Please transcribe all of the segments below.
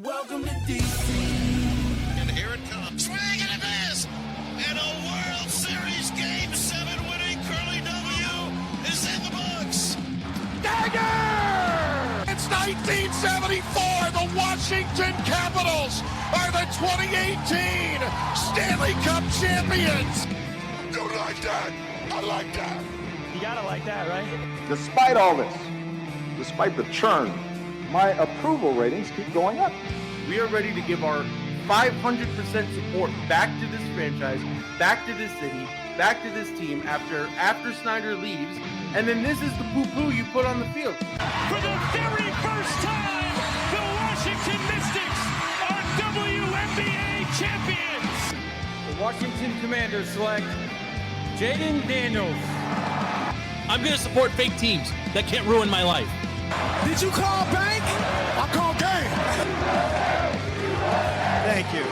Welcome to DC. And here it comes. Swing and a miss. And a World Series Game 7 winning Curly W is in the books. Dagger! It's 1974. The Washington Capitals are the 2018 Stanley Cup champions. Don't like that. I like that. You gotta like that, right? Despite all this, despite the churn, my approval ratings keep going up. We are ready to give our 500% support back to this franchise, back to this city, back to this team after Snyder leaves. And then this is the poo-poo you put on the field. For the very first time, the Washington Mystics are WNBA champions. The Washington Commanders select Jaden Daniels. I'm going to support fake teams that can't ruin my life. Did you call bank? I call game. Thank you.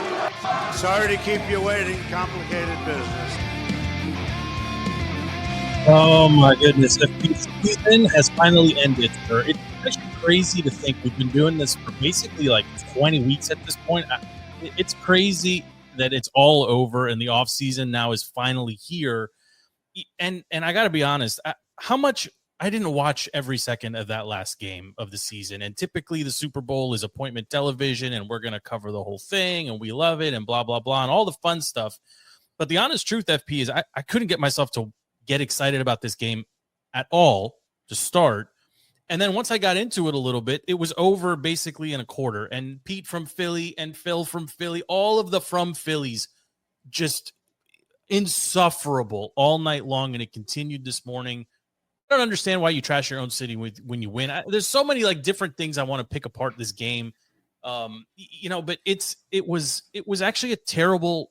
Sorry to keep you waiting. Complicated business. Oh my goodness. The season has finally ended, sir. It's actually crazy to think we've been doing this for basically like 20 weeks at this point. It's crazy that it's all over and the offseason now is finally here. And I got to be honest, how much I didn't watch every second of that last game of the season. And typically the Super Bowl is appointment television and we're going to cover the whole thing and we love it and blah, blah, blah, and all the fun stuff. But the honest truth, FP, is I couldn't get myself to get excited about this game at all to start. And then once I got into it a little bit, it was over basically in a quarter. And Pete from Philly and Phil from Philly, all of the from Phillies, just insufferable all night long. And it continued this morning. I don't understand why you trash your own city when you win. There's so many like different things I want to pick apart this game. But it was actually a terrible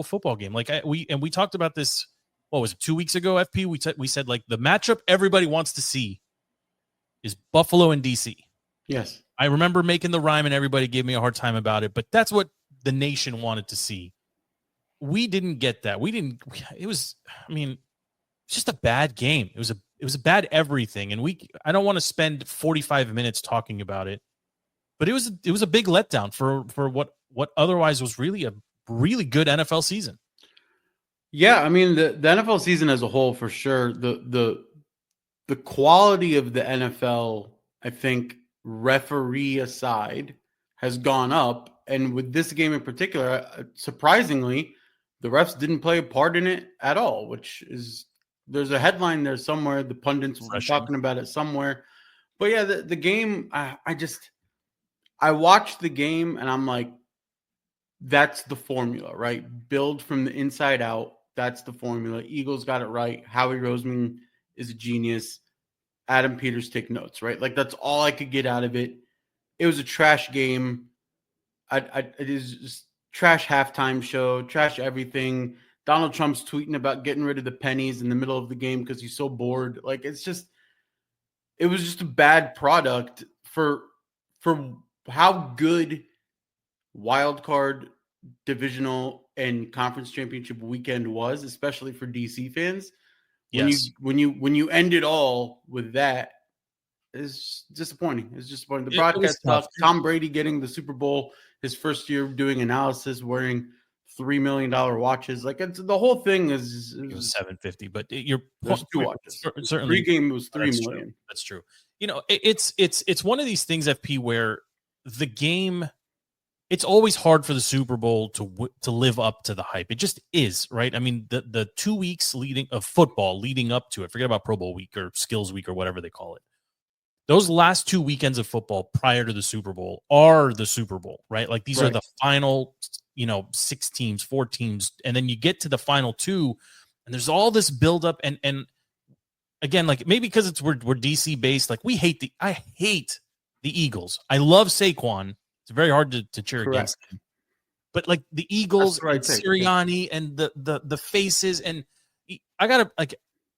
football game. Like we talked about this. What was it, 2 weeks ago, FP? We said like the matchup everybody wants to see is Buffalo and DC. Yes. I remember making the rhyme and everybody gave me a hard time about it, but that's what the nation wanted to see. We didn't get that. It's just a bad game. It was a bad everything. And I don't want to spend 45 minutes talking about it, but it was a big letdown for what otherwise was really a really good NFL season. Yeah, I mean the NFL season as a whole, for sure. The quality of the NFL, I think, referee aside, has gone up. And with this game in particular, surprisingly, the refs didn't play a part in it at all, which is, there's a headline there somewhere. The pundits were talking about it somewhere. But yeah, the game, I watched the game and I'm like, that's the formula, right? Build from the inside out. That's the formula. Eagles got it right. Howie Roseman is a genius. Adam Peters take notes, right? Like that's all I could get out of it. It was a trash game. It is just trash halftime show, trash everything. Donald Trump's tweeting about getting rid of the pennies in the middle of the game because he's so bored. Like it was just a bad product for how good wild card, divisional, and conference championship weekend was, especially for DC fans. Yes. When you end it all with that, it's disappointing. It's disappointing. The broadcast stuff, Tom Brady getting the Super Bowl his first year doing analysis, wearing $3 million watches. Like the whole thing it was $750, but there's two watches. Certainly, pregame was $3 million. True. That's true. It's one of these things, FP, where the game, it's always hard for the Super Bowl to live up to the hype. It just is, right? I mean, the 2 weeks of football leading up to it, forget about Pro Bowl week or Skills Week or whatever they call it. Those last 2 weekends of football prior to the Super Bowl are the Super Bowl, right? Like these are the final, 6 teams, 4 teams, and then you get to the final 2, and there's all this buildup. And again, like maybe because we're DC based, like I hate the Eagles. I love Saquon. It's very hard to cheer against him. But like the Eagles and Sirianni and the faces, and I gotta, like,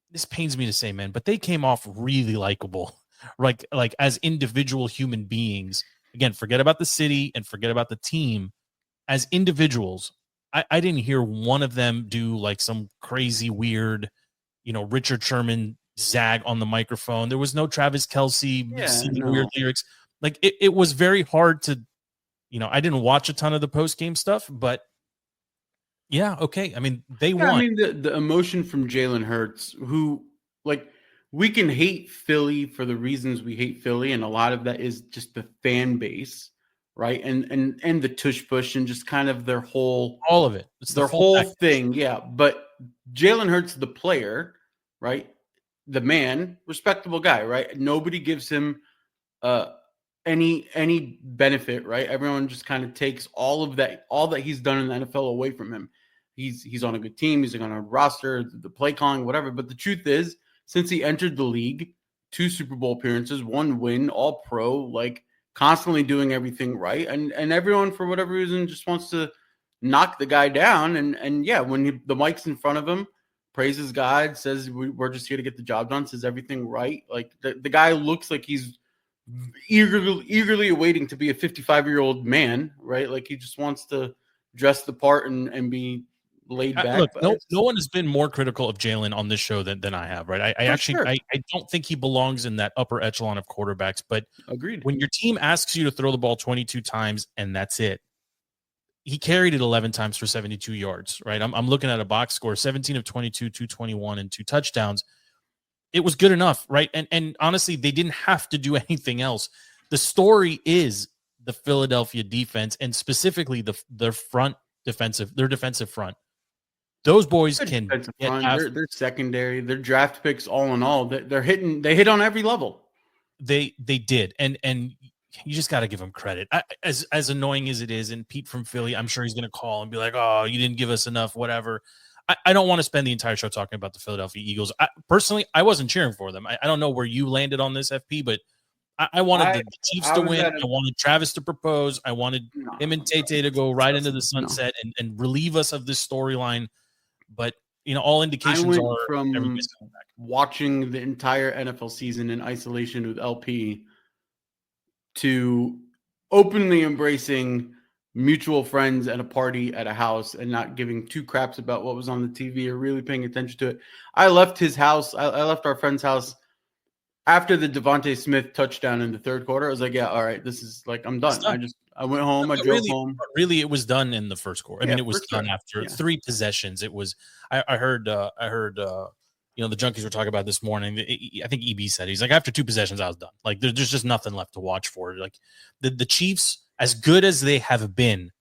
this pains me to say, man, but they came off really likable, like as individual human beings. Again, forget about the city and forget about the team. As individuals, I didn't hear one of them do like some crazy weird, Richard Sherman zag on the microphone. There was no Travis Kelce singing weird lyrics. Like it was very hard to I didn't watch a ton of the post-game stuff, but yeah, okay. I mean, they won. I mean, the emotion from Jalen Hurts, who, like, we can hate Philly for the reasons we hate Philly, and a lot of that is just the fan base, right? And the tush push and just kind of their whole all of it. It's their whole thing, yeah. But Jalen Hurts, the player, right? The man, respectable guy, right? Nobody gives him any benefit, right? Everyone just kind of takes all that he's done in the NFL away from him. He's on a good team, he's on a roster, the play calling, whatever. But the truth is, since he entered the league, 2 Super Bowl appearances, 1 win, all pro, like constantly doing everything right. And everyone, for whatever reason, just wants to knock the guy down. And yeah, when the mic's in front of him, praises God, says we're just here to get the job done, says everything right. Like the guy looks like he's eagerly awaiting to be a 55-year-old man, right? Like he just wants to dress the part and be laid back. Look, no one has been more critical of Jalen on this show than I have, right? I don't think he belongs in that upper echelon of quarterbacks, but agreed. When your team asks you to throw the ball 22 times and that's it, he carried it 11 times for 72 yards, right? I'm looking at a box score, 17 of 22, 221, and 2 touchdowns. It was good enough, right? And honestly, they didn't have to do anything else. The story is the Philadelphia defense, and specifically their defensive front. Those boys can they're secondary, their draft picks, all in all, they hit on every level. They did, and you just got to give them credit. As annoying as it is, and Pete from Philly, I'm sure he's going to call and be like, "Oh, you didn't give us enough," whatever. I don't want to spend the entire show talking about the Philadelphia Eagles. Personally, I wasn't cheering for them. I don't know where you landed on this, FP, but I wanted the Chiefs to win. I wanted Travis to propose. I wanted him and Tate to go right into the sunset and relieve us of this storyline. But all indications are from watching the entire NFL season in isolation with LP to openly embracing mutual friends at a party at a house and not giving 2 craps about what was on the TV or really paying attention to it. I left his house. I left our friend's house after the Devontae Smith touchdown in the 3rd quarter. I was like, yeah, all right, this is like, I'm done. I went home. I drove home. Really, it was done in the 1st quarter. I mean, it was done after 3 possessions. It was. I heard. The junkies were talking about this morning. I think EB said he's like, after 2 possessions, I was done. Like there's just nothing left to watch for. Like the Chiefs, as good as they have been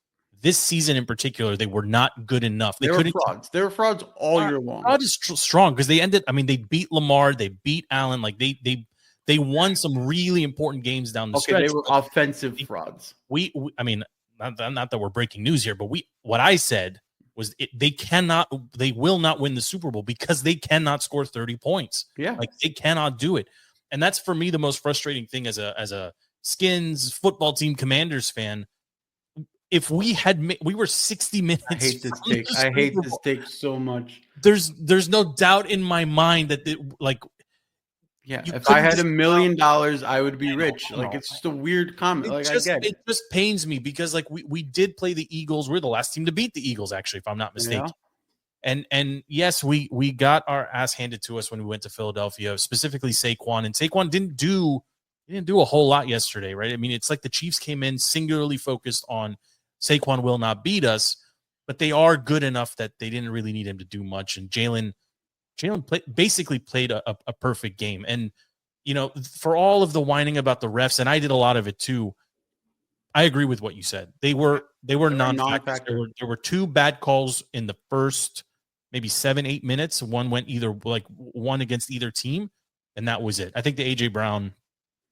this season in particular, they were not good enough. They were frauds. They were frauds all year long. Fraud is strong because they ended. I mean, they beat Lamar. They beat Allen. Like they won some really important games down the stretch. They were offensive frauds. I mean, not that we're breaking news here, but what I said was they will not win the Super Bowl because they cannot score 30 points. Yeah. Like they cannot do it. And that's for me the most frustrating thing as a Skins football team Commanders fan. If we were 60 minutes. I hate this take so much. There's no doubt in my mind that if I had $1 million, I would be rich. It's just a weird comment. I get it. It just pains me because we did play the Eagles. We're the last team to beat the Eagles, actually, if I'm not mistaken. Yeah. And yes, we got our ass handed to us when we went to Philadelphia, specifically Saquon. And Saquon didn't do a whole lot yesterday, right? I mean, it's like the Chiefs came in singularly focused on Saquon will not beat us, but they are good enough that they didn't really need him to do much. And Jalen basically played a perfect game. And, for all of the whining about the refs, and I did a lot of it too, I agree with what you said. They were non-factor. There were 2 bad calls in the first maybe 7-8 minutes. One went one against either team, and that was it. I think the A.J. Brown,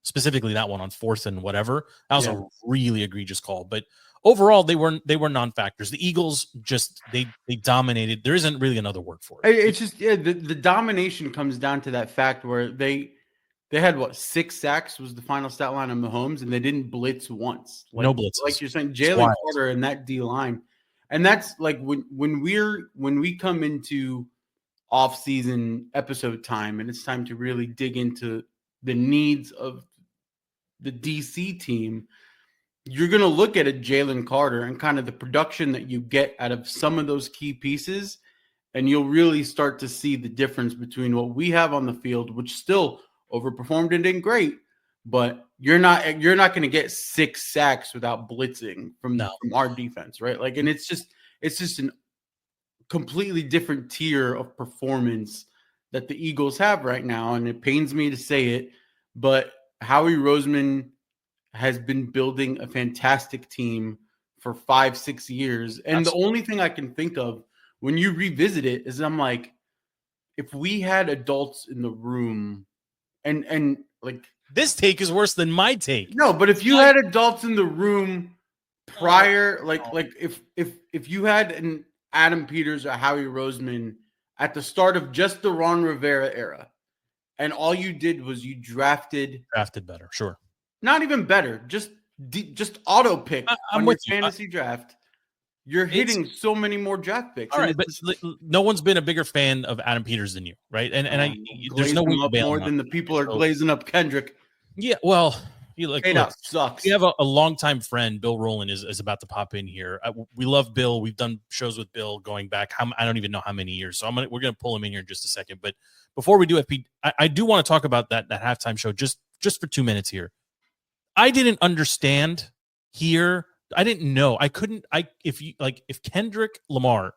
specifically that one on 4th and whatever, that was a really egregious call. But overall, they were non-factors. The Eagles they dominated. There isn't really another word for it. It's just the domination comes down to that fact where they had 6 sacks was the final stat line on Mahomes, and they didn't blitz once. No blitzes. Like you're saying, Jalen Carter and that D line, and that's like when we come into off-season episode time, and it's time to really dig into the needs of the DC team. You're going to look at a Jalen Carter and kind of the production that you get out of some of those key pieces, and you'll really start to see the difference between what we have on the field, which still overperformed and did great, but you're not going to get 6 sacks without blitzing from our defense, right? Like, and it's just an completely different tier of performance that the Eagles have right now, and it pains me to say it, but Howie Roseman has been building a fantastic team for 5-6 years. And the only thing I can think of when you revisit it is I'm like, if we had adults in the room and like this take is worse than my take. No, but if you had adults in the room prior, like if you had an Adam Peters or Howie Roseman at the start of just the Ron Rivera era, and all you did was you drafted better, sure. Not even better, just auto pick on your fantasy draft. You're hitting so many more draft picks. All right, but no one's been a bigger fan of Adam Peters than you, right? And there's no way to bail more than the people are glazing up Kendrick. Yeah, well, look, sucks. We have a longtime friend, Bill Rohland, is about to pop in here. We love Bill. We've done shows with Bill going back. I don't even know how many years. So we're gonna pull him in here in just a second. But before we do, FP, I do want to talk about that halftime show just for 2 minutes here. I didn't understand here. I didn't know. If Kendrick Lamar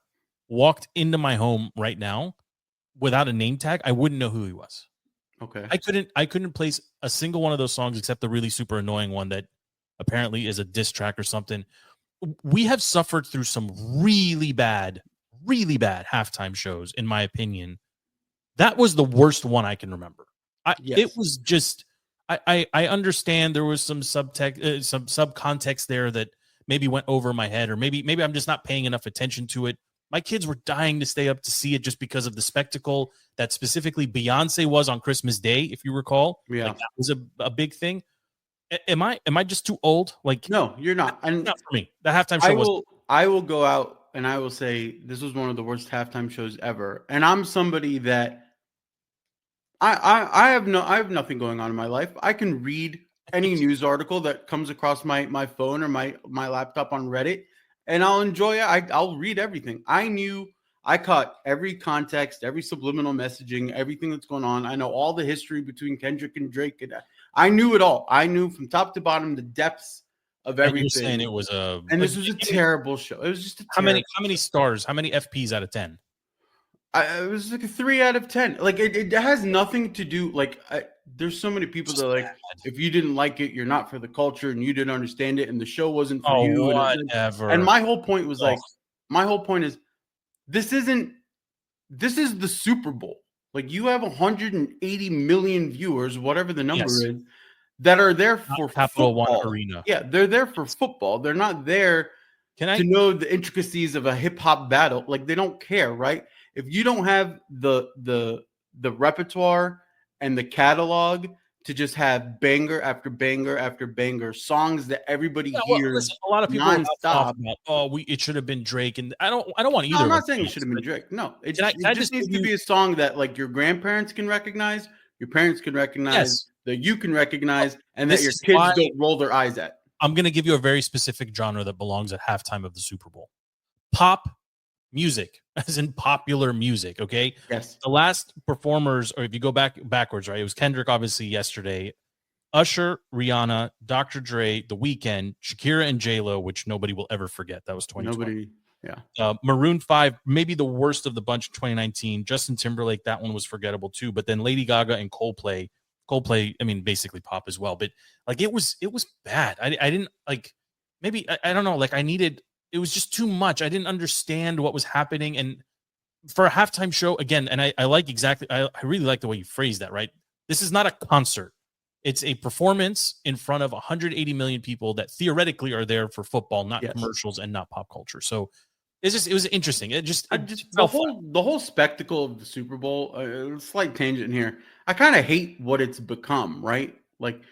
walked into my home right now without a name tag, I wouldn't know who he was. Okay. I couldn't place a single one of those songs except the really super annoying one that apparently is a diss track or something. We have suffered through some really bad halftime shows, in my opinion. That was the worst one I can remember. It was just I understand there was some subtext, some subcontext there that maybe went over my head, or maybe I'm just not paying enough attention to it. My kids were dying to stay up to see it just because of the spectacle that specifically Beyonce was on Christmas Day, if you recall. Yeah, that was a big thing. Am I just too old? No, you're not. And not for me. The halftime show I will go out and I will say this was one of the worst halftime shows ever. And I'm somebody that I have nothing going on in my life. I can read any news article that comes across my phone or my laptop on Reddit, and I'll enjoy it. I'll read everything. I caught every context, every subliminal messaging, everything that's going on. I know all the history between Kendrick and Drake, and I knew it all. I knew from top to bottom the depths of everything. You're saying it was this was a terrible show. It was just how many stars? How many FPs out of 10? It was like a 3 out of 10. Like it has nothing to do. There's so many people that if you didn't like it, you're not for the culture, and you didn't understand it, and the show wasn't for you. Whatever. And my whole point was my whole point is this is the Super Bowl. Like, you have 180 million viewers, whatever the number is, that are there for Capital football. One Arena. Yeah, they're there for football. They're not there to know the intricacies of a hip hop battle. Like, they don't care, right? If you don't have the repertoire and the catalog to just have banger after banger after banger songs that everybody hears, a lot of people nonstop. It should have been Drake, and I don't want either. No, I'm not saying it should have been Drake. No, it just needs to be a song that like your grandparents can recognize, your parents can recognize, that you can recognize, and that your kids don't roll their eyes at. I'm going to give you a very specific genre that belongs at halftime of the Super Bowl: pop music, as in popular music. Okay. Yes. The last performers, or if you go backwards, right? It was Kendrick, obviously, yesterday. Usher, Rihanna, Dr. Dre, The Weeknd, Shakira, and J-Lo, which nobody will ever forget. That was 2020. Maroon 5, maybe the worst of the bunch in 2019. Justin Timberlake, that one was forgettable too. But then Lady Gaga and Coldplay, I mean, basically pop as well. But like, it was bad. I didn't like. Maybe I don't know. Like, it was just too much. I didn't understand what was happening. And for a halftime show, again, and I really like the way you phrased that, right? This is not a concert. It's a performance in front of 180 million people that theoretically are there for football, not commercials and not pop culture. So it was interesting. The whole spectacle of the Super Bowl, a slight tangent here. I kind of hate what it's become, right? Like,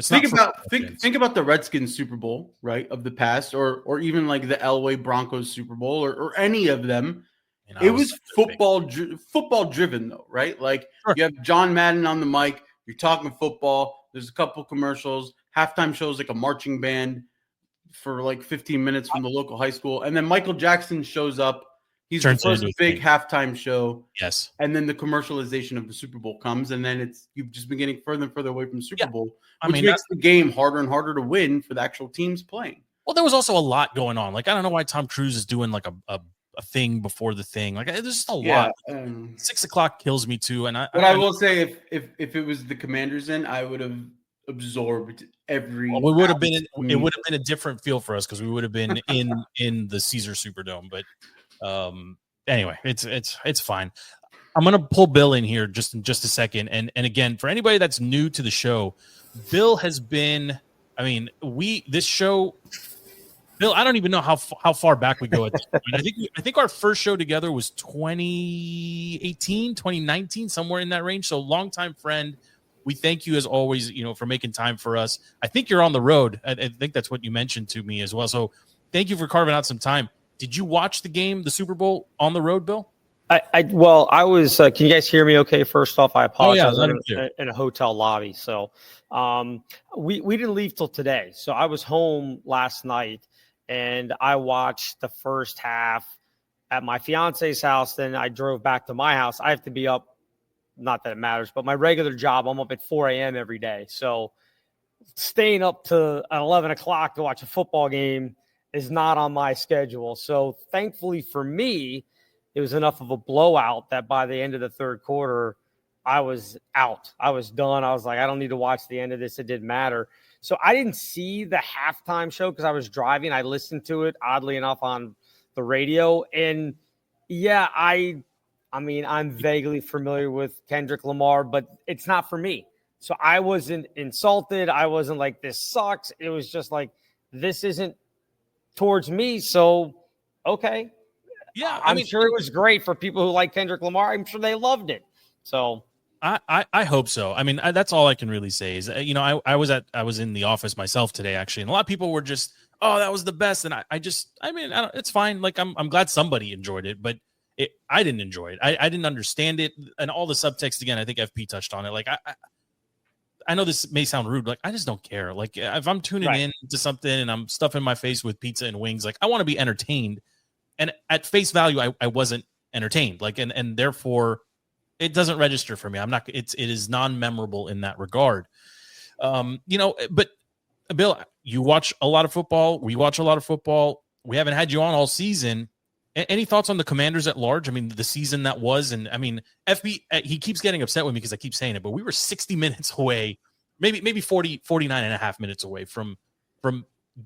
think about the Redskins Super Bowl, right, of the past, or even like the Elway Broncos Super Bowl, or any of them. It was football driven though, right? Like, you have John Madden on the mic, you're talking football. There's a couple commercials, halftime shows like a marching band for like 15 minutes from the local high school, and then Michael Jackson shows up He's Turns the it first into a big thing. halftime show. Yes. And then the commercialization of the Super Bowl comes, and then you've just been getting further and further away from the Super Bowl, which makes the game harder and harder to win for the actual teams playing. Well, there was also a lot going on. Like, I don't know why Tom Cruise is doing like a thing before the thing. Like, there's just a lot. 6 o'clock kills me too. And I will say, if it was the Commanders, I would have absorbed every. Well, it would have been a different feel for us because we would have been in the Caesar Superdome. But anyway, it's fine. I'm gonna pull Bill in here just in just a second. And again, for anybody that's new to the show, Bill has been. I mean, this show. Bill, I don't even know how far back we go at this point. I think our first show together was 2018, 2019, somewhere in that range. So longtime friend. We thank you as always, for making time for us. I think you're on the road. I think that's what you mentioned to me as well. So thank you for carving out some time. Did you watch the game, the Super Bowl, on the road, Bill? I was. Can you guys hear me? Okay. First off, I apologize. I'm in a hotel lobby, so we didn't leave till today. So I was home last night, and I watched the first half at my fiance's house. Then I drove back to my house. I have to be up. Not that it matters, but my regular job, I'm up at 4 a.m. every day. So staying up to 11 o'clock to watch a football game is not on my schedule. So thankfully for me, it was enough of a blowout that by the end of the third quarter, I was out. I was done. I was like, I don't need to watch the end of this. It didn't matter. So I didn't see the halftime show because I was driving. I listened to it, oddly enough, on the radio. And yeah, I'm vaguely familiar with Kendrick Lamar, but it's not for me. So I wasn't insulted. I wasn't like, this sucks. It was just like, this isn't towards me. So, okay. Yeah. I'm sure it was great for people who like Kendrick Lamar. I'm sure they loved it. So I hope so. I mean, that's all I can really say is, I was in the office myself today, actually. And a lot of people were just, oh, that was the best. And it's fine. Like, I'm glad somebody enjoyed it, but I didn't enjoy it. I didn't understand it. And all the subtext, again, I think FP touched on it. Like, I know this may sound rude. Like, I just don't care. Like, if I'm tuning in to something and I'm stuffing my face with pizza and wings, like, I want to be entertained. And at face value, I wasn't entertained. Like, and therefore it doesn't register for me. It is non-memorable in that regard. But Bill, you watch a lot of football. We watch a lot of football. We haven't had you on all season. Any thoughts on the Commanders at large? I mean, the season that was, and I mean, FB, he keeps getting upset with me because I keep saying it, but we were 60 minutes away, maybe 49 and a half minutes away from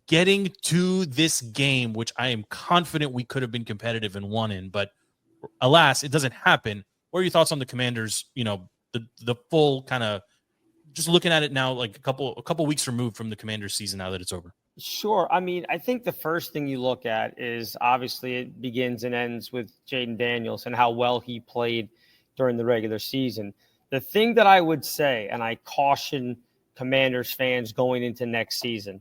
getting to this game, which I am confident we could have been competitive and won in, but alas, it doesn't happen. What are your thoughts on the Commanders? The full kind of just looking at it now, like a couple weeks removed from the Commanders season now that it's over. Sure. I mean, I think the first thing you look at is obviously it begins and ends with Jaden Daniels and how well he played during the regular season. The thing that I would say, and I caution Commanders fans going into next season,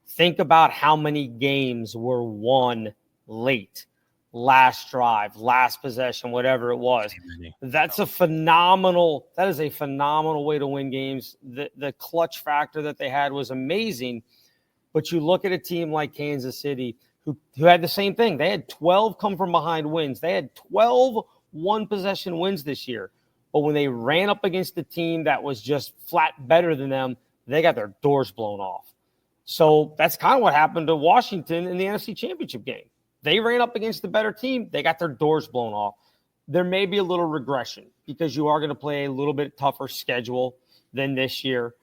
think about how many games were won late, last drive, last possession, whatever it was. That is a phenomenal way to win games. The clutch factor that they had was amazing. But you look at a team like Kansas City who had the same thing. They had 12 come from behind wins. They had 12 one-possession wins this year. But when they ran up against a team that was just flat better than them, they got their doors blown off. So that's kind of what happened to Washington in the NFC Championship game. They ran up against the better team. They got their doors blown off. There may be a little regression because you are going to play a little bit tougher schedule than this year.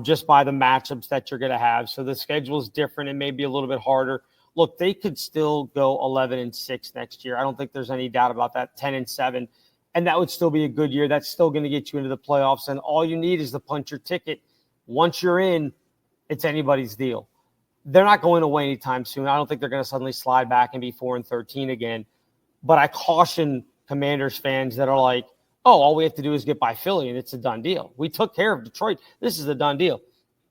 Just by the matchups that you're going to have. So the schedule is different and maybe a little bit harder. Look, they could still go 11-6 next year. I don't think there's any doubt about that. 10-7, and that would still be a good year. That's still going to get you into the playoffs, and all you need is to punch your ticket. Once you're in, it's anybody's deal. They're not going away anytime soon. I don't think they're going to suddenly slide back and be 4-13 again. But I caution Commanders fans that are like, oh, all we have to do is get by Philly, and it's a done deal. We took care of Detroit. This is a done deal.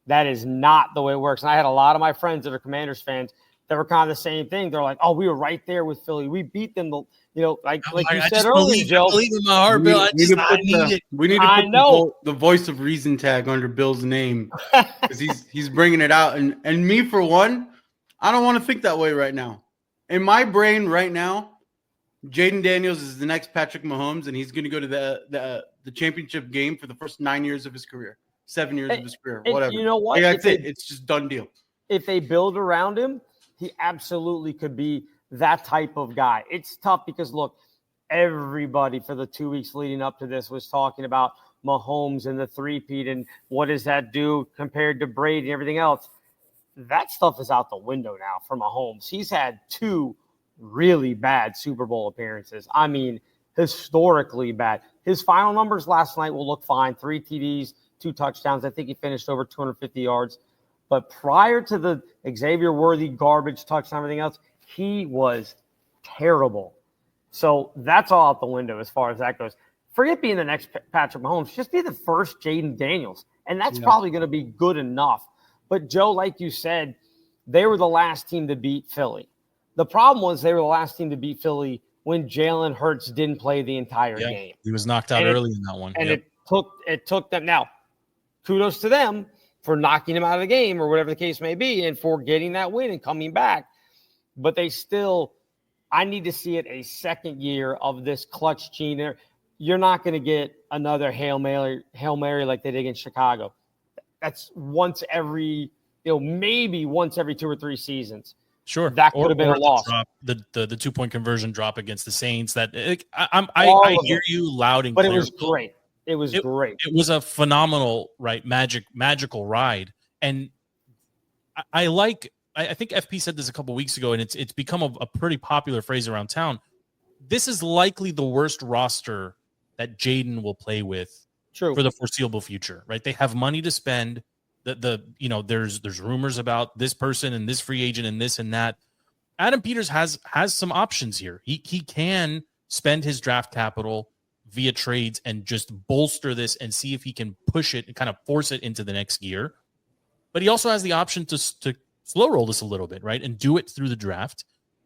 That is not the way it works. And I had a lot of my friends that are Commanders fans that were kind of the same thing. They're like, oh, we were right there with Philly. We beat them, like you said earlier, Joe. I believe in my heart, Bill. We need to put the voice of reason tag under Bill's name because he's bringing it out. And me, for one, I don't want to think that way right now. In my brain right now, Jaden Daniels is the next Patrick Mahomes, and he's going to go to the championship game for the first 9 years of his career, 7 years of his career, whatever. You know what? Like, that's it. It's just done deal. If they build around him, he absolutely could be that type of guy. It's tough because, look, everybody for the 2 weeks leading up to this was talking about Mahomes and the three-peat and what does that do compared to Brady and everything else. That stuff is out the window now for Mahomes. He's had 2 really bad Super Bowl appearances. I mean, historically bad. His final numbers last night will look fine. 3 TDs, 2 touchdowns. I think he finished over 250 yards. But prior to the Xavier Worthy garbage touchdown and everything else, he was terrible. So that's all out the window as far as that goes. Forget being the next Patrick Mahomes. Just be the first Jaden Daniels. And that's probably going to be good enough. But, Joe, like you said, they were the last team to beat Philly. The problem was they were the last team to beat Philly when Jalen Hurts didn't play the entire game. He was knocked out early in that one. And it took them. Now, kudos to them for knocking him out of the game or whatever the case may be and for getting that win and coming back. But they still – I need to see it a second year of this clutch gene. You're not going to get another Hail Mary like they did against Chicago. That's once every maybe once every 2 or 3 seasons. Sure, that could have been a loss. The 2-point conversion drop against the Saints. That I hear you loud and clear. But it was great. It was great. It was a phenomenal, magical ride. And I think FP said this a couple weeks ago, and it's become a pretty popular phrase around town. This is likely the worst roster that Jaden will play with for the foreseeable future, right? They have money to spend. There's rumors about this person and this free agent and this and that. Adam Peters has some options here. He can spend his draft capital via trades and just bolster this and see if he can push it and kind of force it into the next gear. But he also has the option to slow roll this a little bit, right? And do it through the draft.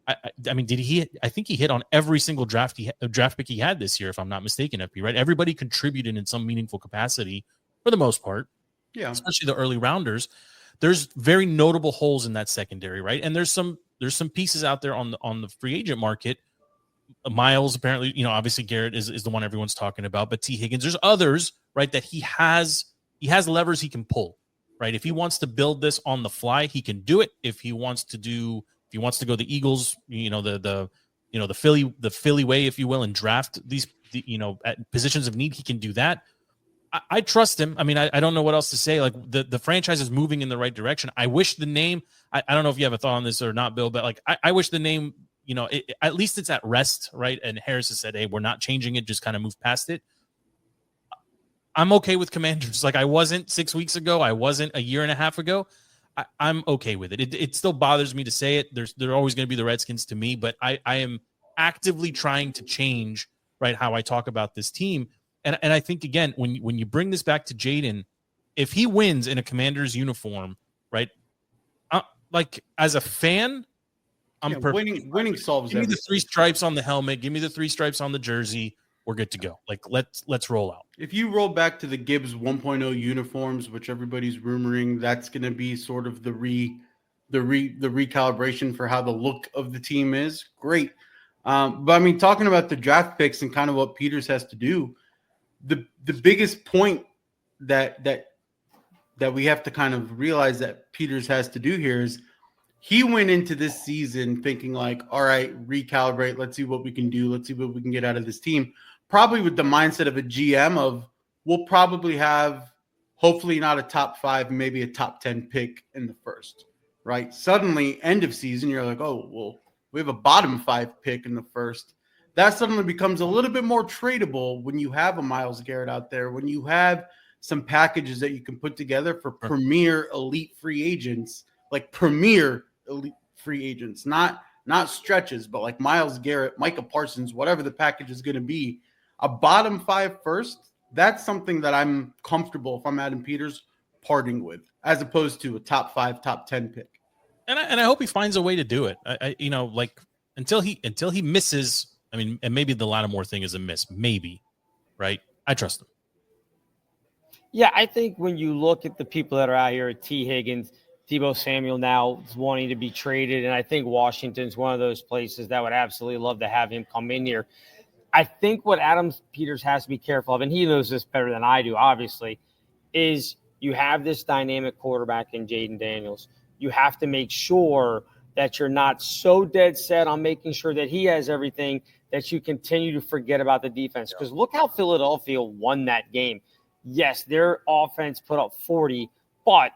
I mean, I think he hit on every single draft pick he had this year, if I'm not mistaken, FP, right? Everybody contributed in some meaningful capacity for the most part. Yeah, especially the early rounders. There's very notable holes in that secondary, right? And there's some pieces out there on the free agent market. Miles, apparently, obviously Garrett is the one everyone's talking about, but T. Higgins, there's others, right? That he has levers he can pull, right? If he wants to build this on the fly, he can do it. If he wants to go the Eagles, the Philly way, if you will, and draft these, at positions of need, he can do that. I trust him. I mean, I don't know what else to say. Like the franchise is moving in the right direction. I wish the name, I don't know if you have a thought on this or not, Bill, but I wish the name, at least it's at rest, right? And Harris has said, hey, we're not changing it. Just kind of move past it. I'm okay with Commanders. Like I wasn't 6 weeks ago. I wasn't a year and a half ago. I'm okay with it. It still bothers me to say it. They're always going to be the Redskins to me, but I am actively trying to change, right, how I talk about this team. And I think, again, when you bring this back to Jaden, if he wins in a Commander's uniform, right, as a fan, I'm perfect. Winning solves everything. Give me everything. the 3 stripes on the helmet. Give me the 3 stripes on the jersey. We're good to go. Like, let's roll out. If you roll back to the Gibbs 1.0 uniforms, which everybody's rumoring, that's going to be sort of the recalibration for how the look of the team is. Great. But I mean, talking about the draft picks and kind of what Peters has to do, the biggest point that we have to kind of realize that Peters has to do here is he went into this season thinking like, all right, recalibrate. Let's see what we can do. Let's see what we can get out of this team. Probably with the mindset of a GM of we'll probably have hopefully not a top 5, maybe a top 10 pick in the first, right? Suddenly end of season, you're like, oh, well, we have a bottom 5 pick in the first. That suddenly becomes a little bit more tradable when you have a Myles Garrett out there, when you have some packages that you can put together for premier elite free agents, like premier elite free agents, not stretches, but like Myles Garrett, Micah Parsons, whatever the package is going to be. A bottom 5 first, that's something that I'm comfortable if I'm Adam Peters parting with, as opposed to a top 5, top 10 pick. And I hope he finds a way to do it. Until he misses. I mean, and maybe the Lattimore thing is a miss, maybe, right? I trust him. Yeah, I think when you look at the people that are out here, T. Higgins, Deebo Samuel now is wanting to be traded, and I think Washington's one of those places that would absolutely love to have him come in here. I think what Adam Peters has to be careful of, and he knows this better than I do, obviously, is you have this dynamic quarterback in Jaden Daniels. You have to make sure that you're not so dead set on making sure that he has everything that you continue to forget about the defense. Because look how Philadelphia won that game. Yes, their offense put up 40, but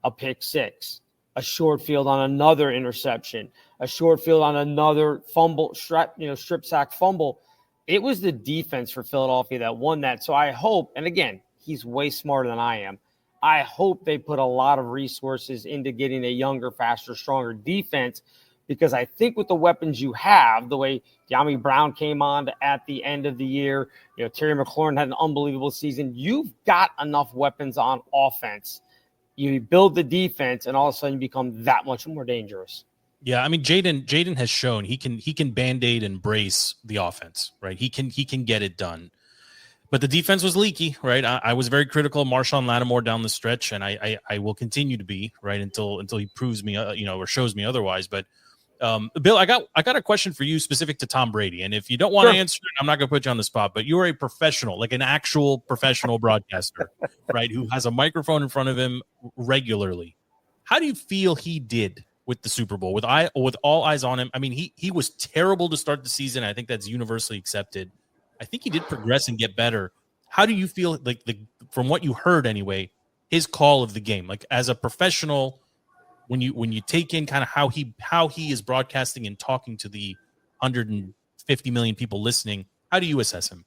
a pick six, a short field on another interception, a short field on another fumble, strip sack fumble. It was the defense for Philadelphia that won that. So I hope, and again, he's way smarter than I am, I hope they put a lot of resources into getting a younger, faster, stronger defense, because I think with the weapons you have, the way De'Ami Brown came on at the end of the year, Terry McLaurin had an unbelievable season. You've got enough weapons on offense. You build the defense, and all of a sudden you become that much more dangerous. Yeah, I mean, Jaden has shown he can Band-Aid and brace the offense, right? He can get it done. But the defense was leaky, right? I was very critical of Marshawn Lattimore down the stretch, and I will continue to be, right, until he proves me, or shows me otherwise. But Bill, I got a question for you specific to Tom Brady, and if you don't want to answer it, I'm not going to put you on the spot. But you're a professional, like an actual professional broadcaster, right, who has a microphone in front of him regularly. How do you feel he did with the Super Bowl, with all eyes on him? I mean, he was terrible to start the season. I think that's universally accepted. I think he did progress and get better. How do you feel, like, from what you heard anyway, his call of the game, like as a professional, when you take in kind of how he is broadcasting and talking to the 150 million people listening, how do you assess him?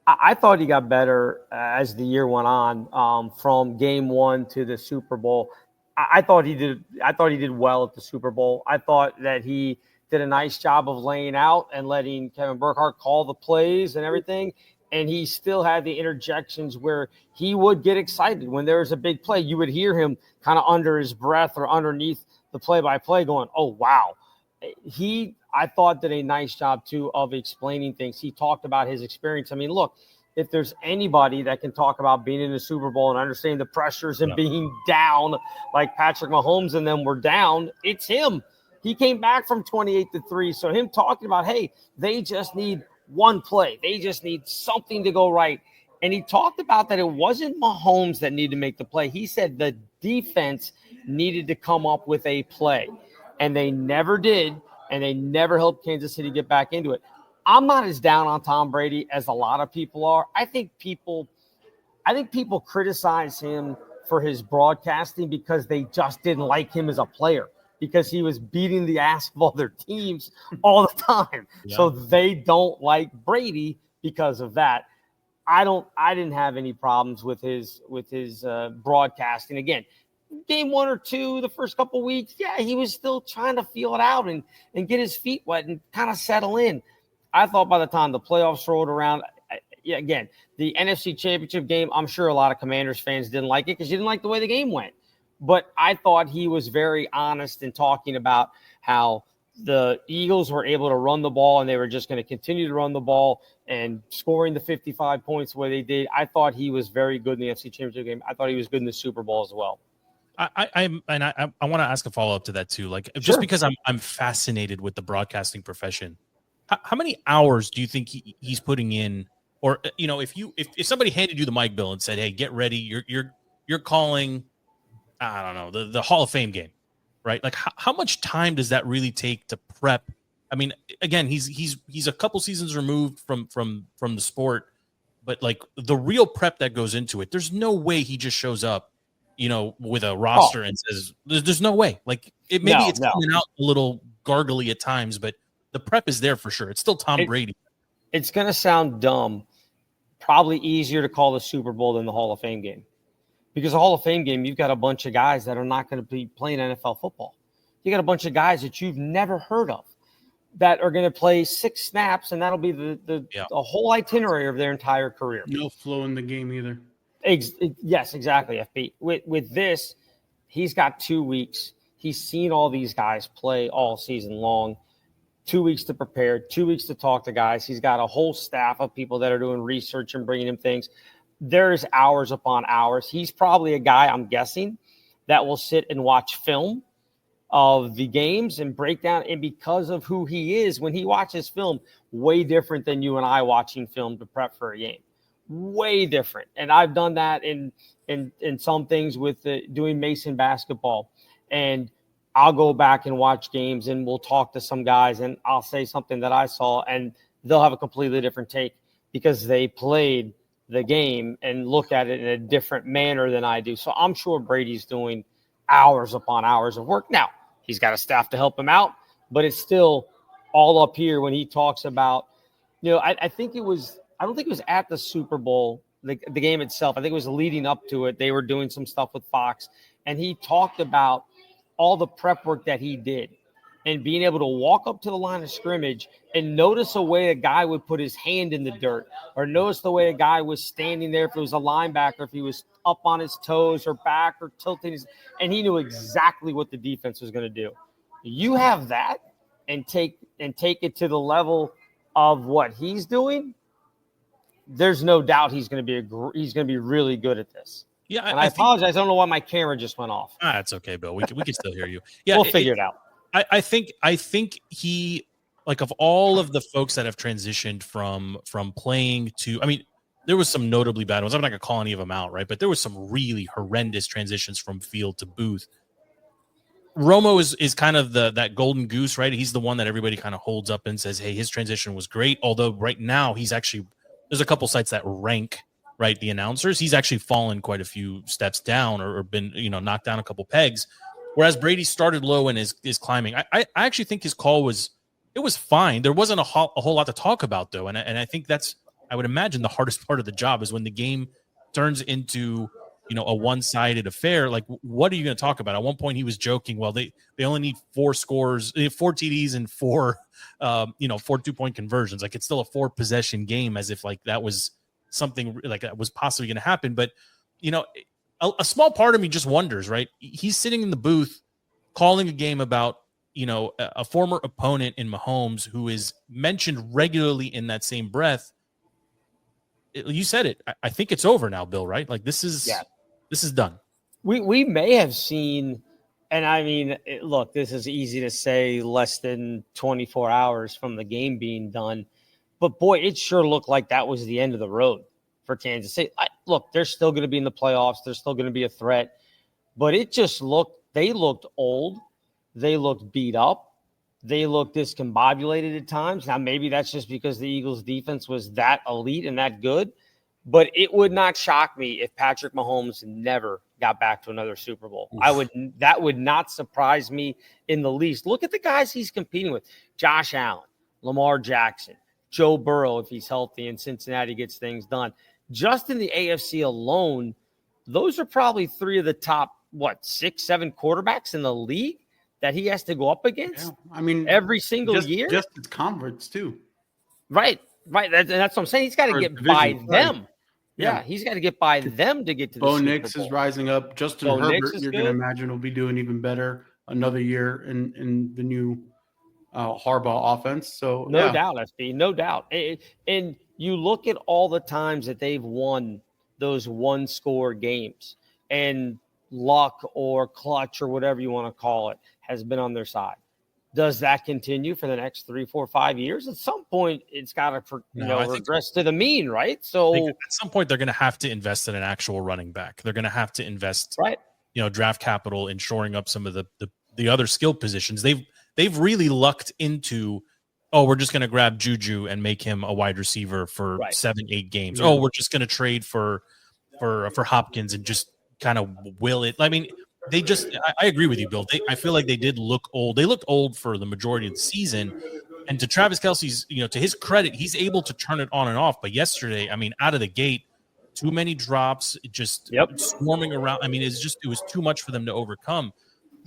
I thought he got better as the year went on, from game one to the Super Bowl. I thought he did well at the Super Bowl. I thought that he did a nice job of laying out and letting Kevin Burkhardt call the plays and everything. And he still had the interjections where he would get excited when there was a big play. You would hear him kind of under his breath or underneath the play-by-play going, oh, wow. I thought, did a nice job, too, of explaining things. He talked about his experience. I mean, look, if there's anybody that can talk about being in the Super Bowl and understanding the pressures and being down like Patrick Mahomes and them were down, it's him. He came back from 28-3. So him talking about, hey, they just need one play. They just need something to go right. And he talked about that it wasn't Mahomes that needed to make the play. He said the defense needed to come up with a play. And they never did, and they never helped Kansas City get back into it. I'm not as down on Tom Brady as a lot of people are. I think people criticize him for his broadcasting because they just didn't like him as a player, because he was beating the ass of all their teams all the time. Yeah. So they don't like Brady because of that. I didn't have any problems with his broadcasting. Again, game one or two, the first couple of weeks, yeah, he was still trying to feel it out and get his feet wet and kind of settle in. I thought by the time the playoffs rolled around, again, the NFC Championship game, I'm sure a lot of Commanders fans didn't like it because you didn't like the way the game went. But I thought he was very honest in talking about how the Eagles were able to run the ball and they were just going to continue to run the ball and scoring the 55 points the way they did. I thought he was very good in the NFC Championship game. I thought he was good in the Super Bowl as well. I want to ask a follow-up to that too. Like, just because I'm fascinated with the broadcasting profession. How many hours do you think he's putting in? Or, if somebody handed you the mic, Bill, and said, hey, get ready, you're calling, I don't know, the Hall of Fame game, right? Like, how much time does that really take to prep? I mean, again, he's a couple seasons removed from the sport, but like the real prep that goes into it, there's no way he just shows up, with a roster and says, there's no way. Like, it's coming out a little gargly at times, but the prep is there for sure. It's still Tom Brady. It's going to sound dumb. Probably easier to call the Super Bowl than the Hall of Fame game. Because the Hall of Fame game, you've got a bunch of guys that are not going to be playing NFL football. You got a bunch of guys that you've never heard of that are going to play 6 snaps, and that'll be the whole itinerary of their entire career. No flow in the game either. Yes, exactly, FP. With this, he's got 2 weeks. He's seen all these guys play all season long. 2 weeks to prepare, 2 weeks to talk to guys. He's got a whole staff of people that are doing research and bringing him things. There's hours upon hours. He's probably a guy, I'm guessing, that will sit and watch film of the games and break down. And because of who he is, when he watches film, way different than you and I watching film to prep for a game. Way different. And I've done that in some things with doing Mason basketball. And I'll go back and watch games and we'll talk to some guys and I'll say something that I saw and they'll have a completely different take because they played the game and looked at it in a different manner than I do. So I'm sure Brady's doing hours upon hours of work. Now, he's got a staff to help him out, but it's still all up here when he talks about, I don't think it was at the Super Bowl, the game itself. I think it was leading up to it. They were doing some stuff with Fox, and he talked about all the prep work that he did and being able to walk up to the line of scrimmage and notice a way a guy would put his hand in the dirt or notice the way a guy was standing there if it was a linebacker, if he was up on his toes or back or tilting his, and he knew exactly what the defense was going to do. You have that and take it to the level of what he's doing. There's no doubt he's going to be really good at this. Yeah, and I apologize. I don't know why my camera just went off. It's okay, Bill. We can still hear you. Yeah, we'll figure it out. I think he, like, of all of the folks that have transitioned from playing to, I mean, there was some notably bad ones. I'm not gonna call any of them out, right? But there was some really horrendous transitions from field to booth. Romo is kind of that golden goose, right? He's the one that everybody kind of holds up and says, hey, his transition was great. Although right now he's actually, there's a couple sites that rank, right, the announcers. He's actually fallen quite a few steps down or been, knocked down a couple pegs. Whereas Brady started low and is climbing. I actually think his call was fine. There wasn't a whole lot to talk about, though. And I think that's, I would imagine, the hardest part of the job is when the game turns into, a one-sided affair. Like, what are you going to talk about? At one point he was joking, well, they only need 4 scores, 4 TDs and 4 2-point conversions. Like, it's still a 4-possession game, as if like that was something like that was possibly going to happen. But, a small part of me just wonders, right? He's sitting in the booth calling a game about, a former opponent in Mahomes who is mentioned regularly in that same breath. You said it. I think it's over now, Bill, right? Like, this is done. We may have seen, and I mean, look, this is easy to say less than 24 hours from the game being done, but boy, it sure looked like that was the end of the road for Kansas City. Look, they're still going to be in the playoffs. They're still going to be a threat, but they looked old. They looked beat up. They looked discombobulated at times. Now, maybe that's just because the Eagles' defense was that elite and that good, but it would not shock me if Patrick Mahomes never got back to another Super Bowl. That would not surprise me in the least. Look at the guys he's competing with: Josh Allen, Lamar Jackson, Joe Burrow, if he's healthy and Cincinnati gets things done. Just in the AFC alone, those are probably 3 of the top, 6, 7 quarterbacks in the league that he has to go up against. Yeah. I mean, every single year. Just its conference too. Right. That's what I'm saying. He's got to get by them. Yeah, he's got to get by them to get to the Super Bowl. Bo Nix is rising up. Justin Herbert, you're going to imagine, will be doing even better another year in the new Harbaugh offense. So no doubt, SB, no doubt. And you look at all the times that they've won those 1-score games, and luck or clutch or whatever you want to call it has been on their side. Does that continue for the next 3, 4, 5 years? At some point, it's got to regress to the mean, right? So at some point, they're going to have to invest in an actual running back. They're going to have to invest, draft capital in shoring up some of the other skill positions. They've really lucked into, we're just going to grab Juju and make him a wide receiver for 7-8 games. Yeah. We're just going to trade for Hopkins and just kind of will it. I mean, I agree with you, Bill. I feel like they did look old. They looked old for the majority of the season. And to Travis Kelce's, to his credit, he's able to turn it on and off. But yesterday, I mean, out of the gate, too many drops, just swarming around. I mean, it was too much for them to overcome.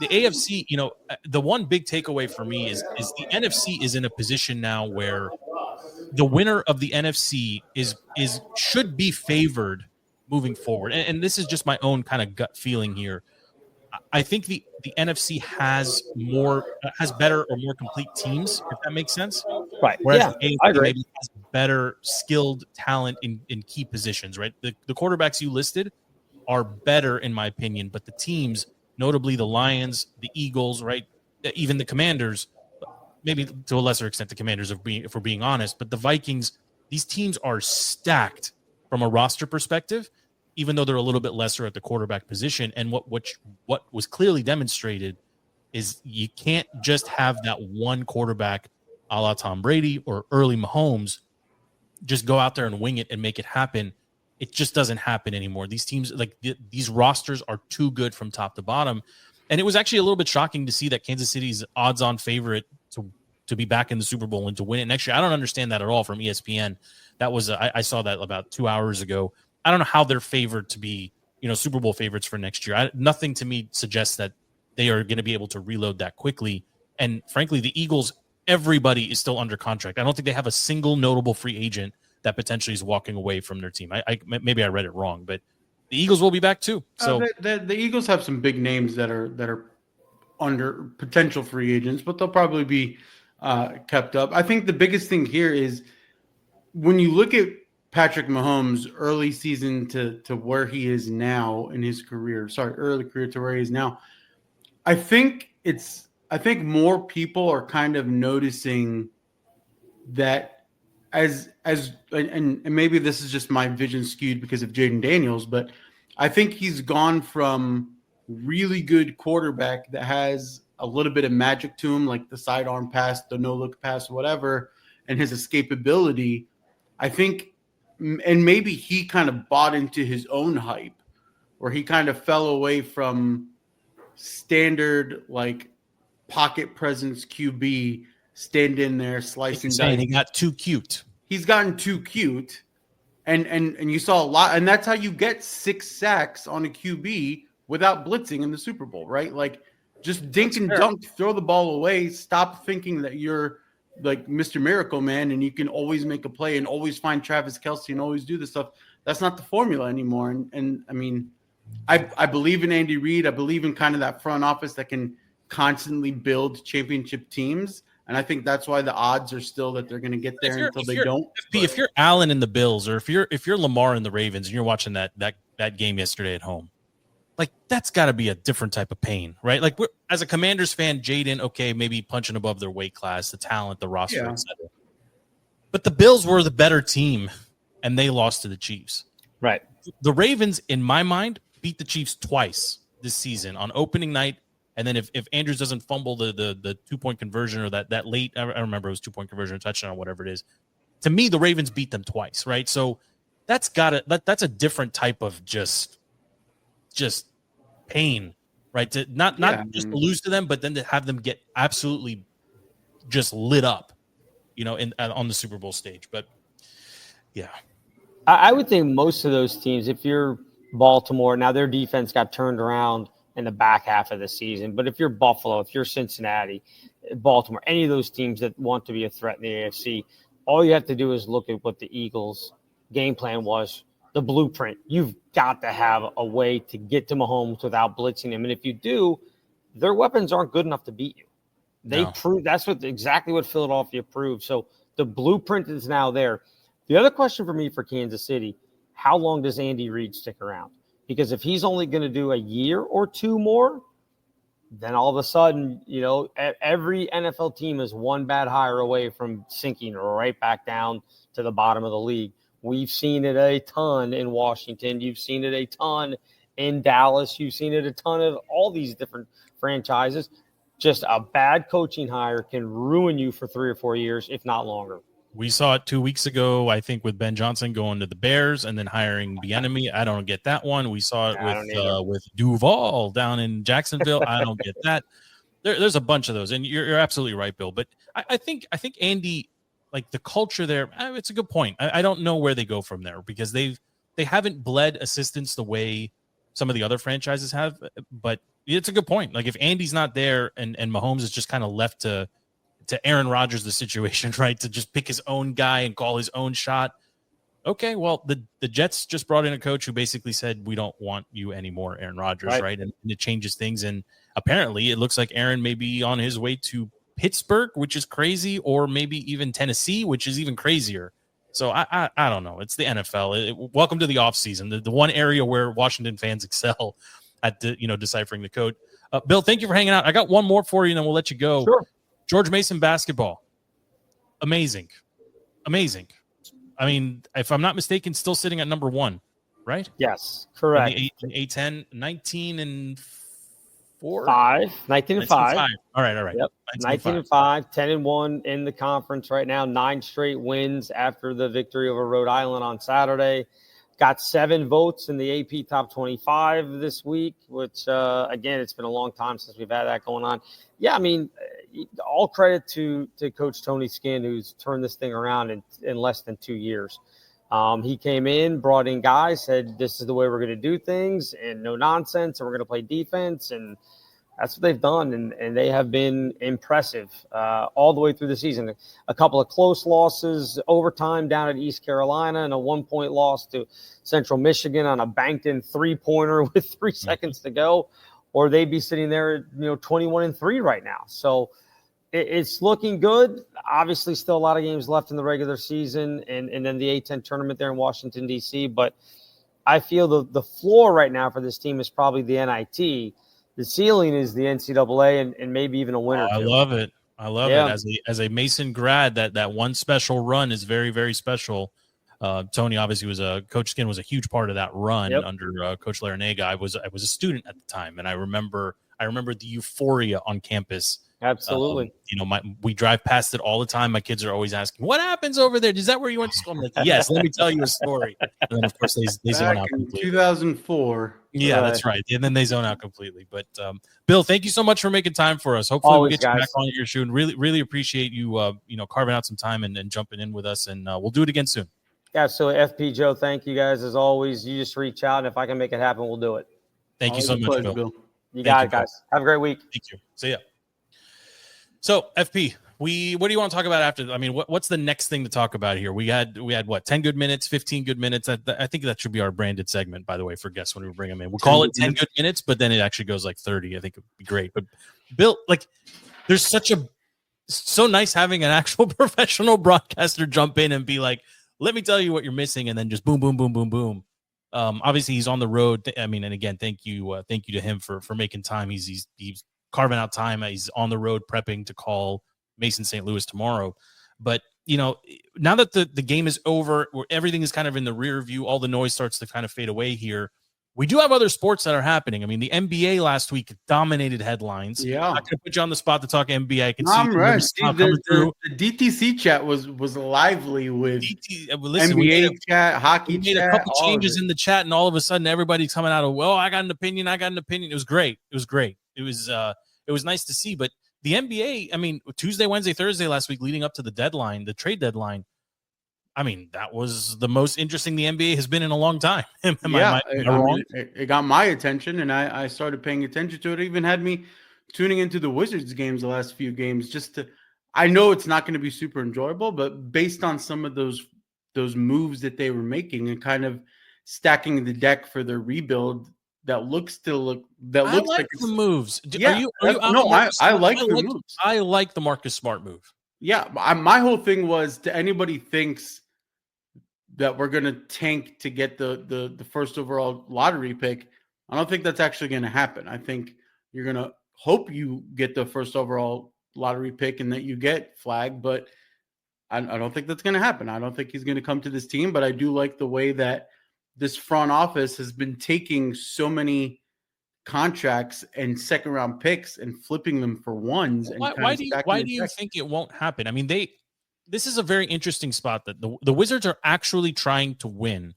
The AFC, the one big takeaway for me is the NFC is in a position now where the winner of the NFC should be favored moving forward. And this is just my own kind of gut feeling here. I think the NFC has better or more complete teams, if that makes sense. Right. Whereas the AFC maybe has better skilled talent in key positions, right? The quarterbacks you listed are better, in my opinion, but the teams notably the Lions, the Eagles, right? Even the Commanders, maybe to a lesser extent the Commanders, if we're being honest, but the Vikings, these teams are stacked from a roster perspective, even though they're a little bit lesser at the quarterback position. And what was clearly demonstrated is you can't just have that one quarterback a la Tom Brady or early Mahomes just go out there and wing it and make it happen. It just doesn't happen anymore. These teams, these rosters are too good from top to bottom. And it was actually a little bit shocking to see that Kansas City's odds-on favorite to be back in the Super Bowl and to win it next year. I don't understand that at all from ESPN. That was I saw that about 2 hours ago. I don't know how they're favored to be, Super Bowl favorites for next year. Nothing to me suggests that they are going to be able to reload that quickly. And frankly, the Eagles, everybody is still under contract. I don't think they have a single notable free agent that potentially is walking away from their team. Maybe I read it wrong, but the Eagles will be back too. So the Eagles have some big names that are under potential free agents, but they'll probably be kept up. I think the biggest thing here is when you look at Patrick Mahomes' early season to where he is now in his career. Early career to where he is now. I think more people are kind of noticing that and maybe this is just my vision skewed because of Jaden Daniels, but I think he's gone from really good quarterback that has a little bit of magic to him, like the sidearm pass, the no-look pass, whatever, and his escapability. I think, and maybe he kind of bought into his own hype, where he kind of fell away from standard pocket presence QB, stand in there, slicing. He got too cute. He's gotten too cute, and you saw a lot, and that's how you get 6 sacks on a QB without blitzing in the Super Bowl, right? Just dink and dunk, throw the ball away. Stop thinking that you're like Mr. Miracle Man and you can always make a play and always find Travis Kelce and always do this stuff. That's not the formula anymore. And I mean, I believe in Andy Reid. I believe in kind of that front office that can constantly build championship teams. And I think that's why the odds are still that they're going to get there until they don't. If you're Allen in the Bills, or if you're Lamar in the Ravens, and you're watching that game yesterday at home, that's got to be a different type of pain, right? As a Commanders fan, Jaden, okay, maybe punching above their weight class, the talent, the roster, etc. But the Bills were the better team, and they lost to the Chiefs. Right. The Ravens, in my mind, beat the Chiefs twice this season on opening night. And then if Andrews doesn't fumble the 2-point conversion or that late, I remember it was 2-point conversion or touchdown or whatever it is. To me, the Ravens beat them twice, right? So that's a different type of just pain, right? To not just to lose to them, but then to have them get absolutely just lit up, on the Super Bowl stage. But yeah, I would think most of those teams, if you're Baltimore, now their defense got turned around in the back half of the season. But if you're Buffalo, if you're Cincinnati, Baltimore, any of those teams that want to be a threat in the AFC, all you have to do is look at what the Eagles' game plan was, the blueprint. You've got to have a way to get to Mahomes without blitzing him. And if you do, their weapons aren't good enough to beat you. They prove that's exactly what Philadelphia proved. So the blueprint is now there. The other question for me for Kansas City, how long does Andy Reid stick around? Because if he's only going to do a year or two more, then all of a sudden, every NFL team is one bad hire away from sinking right back down to the bottom of the league. We've seen it a ton in Washington. You've seen it a ton in Dallas. You've seen it a ton of all these different franchises. Just a bad coaching hire can ruin you for 3 or 4 years, if not longer. We saw it 2 weeks ago, I think, with Ben Johnson going to the Bears and then hiring Bieniemy. I don't get that one. We saw it with Duval down in Jacksonville. I don't get that. There's a bunch of those, and you're absolutely right, Bill. But I think Andy, the culture there, it's a good point. I don't know where they go from there because they haven't bled assistants the way some of the other franchises have. But it's a good point. If Andy's not there and Mahomes is just kind of left to Aaron Rodgers the situation, right? To just pick his own guy and call his own shot. Okay, well, the Jets just brought in a coach who basically said, we don't want you anymore, Aaron Rodgers, right? And it changes things. And apparently it looks like Aaron may be on his way to Pittsburgh, which is crazy, or maybe even Tennessee, which is even crazier. So I don't know. It's the NFL. Welcome to the offseason, the one area where Washington fans excel at deciphering the code. Bill, thank you for hanging out. I got one more for you, and then we'll let you go. Sure. George Mason basketball. Amazing. I mean, if I'm not mistaken, still sitting at number 1, right? Yes, correct. In the A10, 19-4? 19-5. All right. Yep. 19-5, 10-1 in the conference right now. 9 straight wins after the victory over Rhode Island on Saturday. Got 7 votes in the AP Top 25 this week, which, again, it's been a long time since we've had that going on. Yeah, I mean, all credit to Coach Tony Skinn, who's turned this thing around in less than 2 years. He came in, brought in guys, said this is the way we're going to do things and no nonsense, and we're going to play defense, and that's what they've done, and they have been impressive all the way through the season. A couple of close losses, overtime down at East Carolina, and a 1-point loss to Central Michigan on a banked-in three-pointer with 3 seconds to go, or they'd be sitting there at 21-3 right now. So it's looking good. Obviously, still a lot of games left in the regular season, and then the A10 tournament there in Washington, D.C. But I feel the floor right now for this team is probably the NIT. The ceiling is the NCAA and maybe even a win or two. I love it. As a Mason grad, that one special run is very, very special. Tony obviously Coach Skinn was a huge part of that run under Coach Larinaga. I was a student at the time, and I remember the euphoria on campus. Absolutely. We drive past it all the time. My kids are always asking, "What happens over there? Is that where you went to school?" I'm like, "Yes, let me tell you a story." And then, of course, they zone out completely. 2004. Yeah, that's right. And then they zone out completely. But Bill, thank you so much for making time for us. Hopefully, we'll get you back on your shoe, and really, really appreciate you, carving out some time and jumping in with us. And we'll do it again soon. Yeah, so FP Joe, thank you guys as always. You just reach out, and if I can make it happen, we'll do it. Thank you so much, Bill. You got it, guys. Have a great week. Thank you. See ya. So FP, what do you want to talk about after? I mean, what's the next thing to talk about here? We had what, 10 good minutes, 15 good minutes. I think that should be our branded segment, by the way, for guests when we bring them in. We'll call it 10 good minutes, but then it actually goes like 30. I think it would be great. But Bill, there's so nice having an actual professional broadcaster jump in and be like, let me tell you what you're missing, and then just boom, boom, boom, boom, boom. Obviously he's on the road. I mean, and again, thank you to him for making time. He's carving out time. He's on the road prepping to call Mason St. Louis tomorrow. But, now that the game is over, where everything is kind of in the rear view, all the noise starts to kind of fade away here. We do have other sports that are happening. I mean, the NBA last week dominated headlines. Yeah. I'm not going to put you on the spot to talk NBA. I can I'm right. The DTC chat was lively with listen, NBA chat, hockey chat. We made a couple changes in the chat, and all of a sudden everybody's coming out of, well, I got an opinion. It was great. It was nice to see. But the NBA, I mean, Tuesday, Wednesday, Thursday last week leading up to the deadline, the trade deadline, I mean, that was the most interesting the NBA has been in a long time. Am I wrong? It got my attention, and I started paying attention to it. It even had me tuning into the Wizards games the last few games I know it's not going to be super enjoyable, but based on some of those moves that they were making and kind of stacking the deck for their rebuild, I like the moves. I like the moves. I like the Marcus Smart move. Yeah, my whole thing was, to anybody thinks that we're going to tank to get the first overall lottery pick, I don't think that's actually going to happen. I think you're going to hope you get the first overall lottery pick and that you get Flag, but I don't think that's going to happen. I don't think he's going to come to this team, but I do like the way that this front office has been taking so many contracts and second round picks and flipping them for ones. And why do you think it won't happen? I mean, this is a very interesting spot that the Wizards are actually trying to win,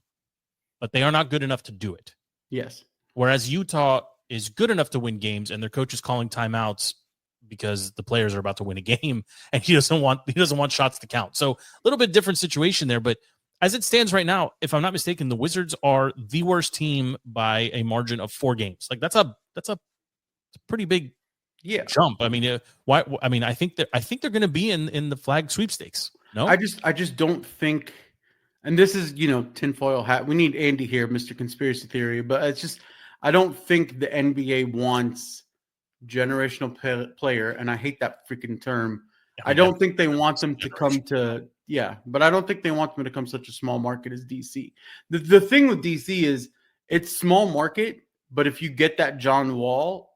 but they are not good enough to do it. Yes. Whereas Utah is good enough to win games, and their coach is calling timeouts because the players are about to win a game, and he doesn't want shots to count. So a little bit different situation there, but as it stands right now, if I'm not mistaken, the Wizards are the worst team by a margin of 4 games. Like that's a pretty big jump. I mean, why? I mean, I think they're going to be in the Flag sweepstakes. No, I just don't think. And this is tinfoil hat. We need Andy here, Mr. Conspiracy Theory. But it's just I don't think the NBA wants generational player, and I hate that freaking term. I don't think they want them to come to. Yeah, but I don't think they want them to come such a small market as DC. The thing with DC is it's small market, but if you get that John Wall,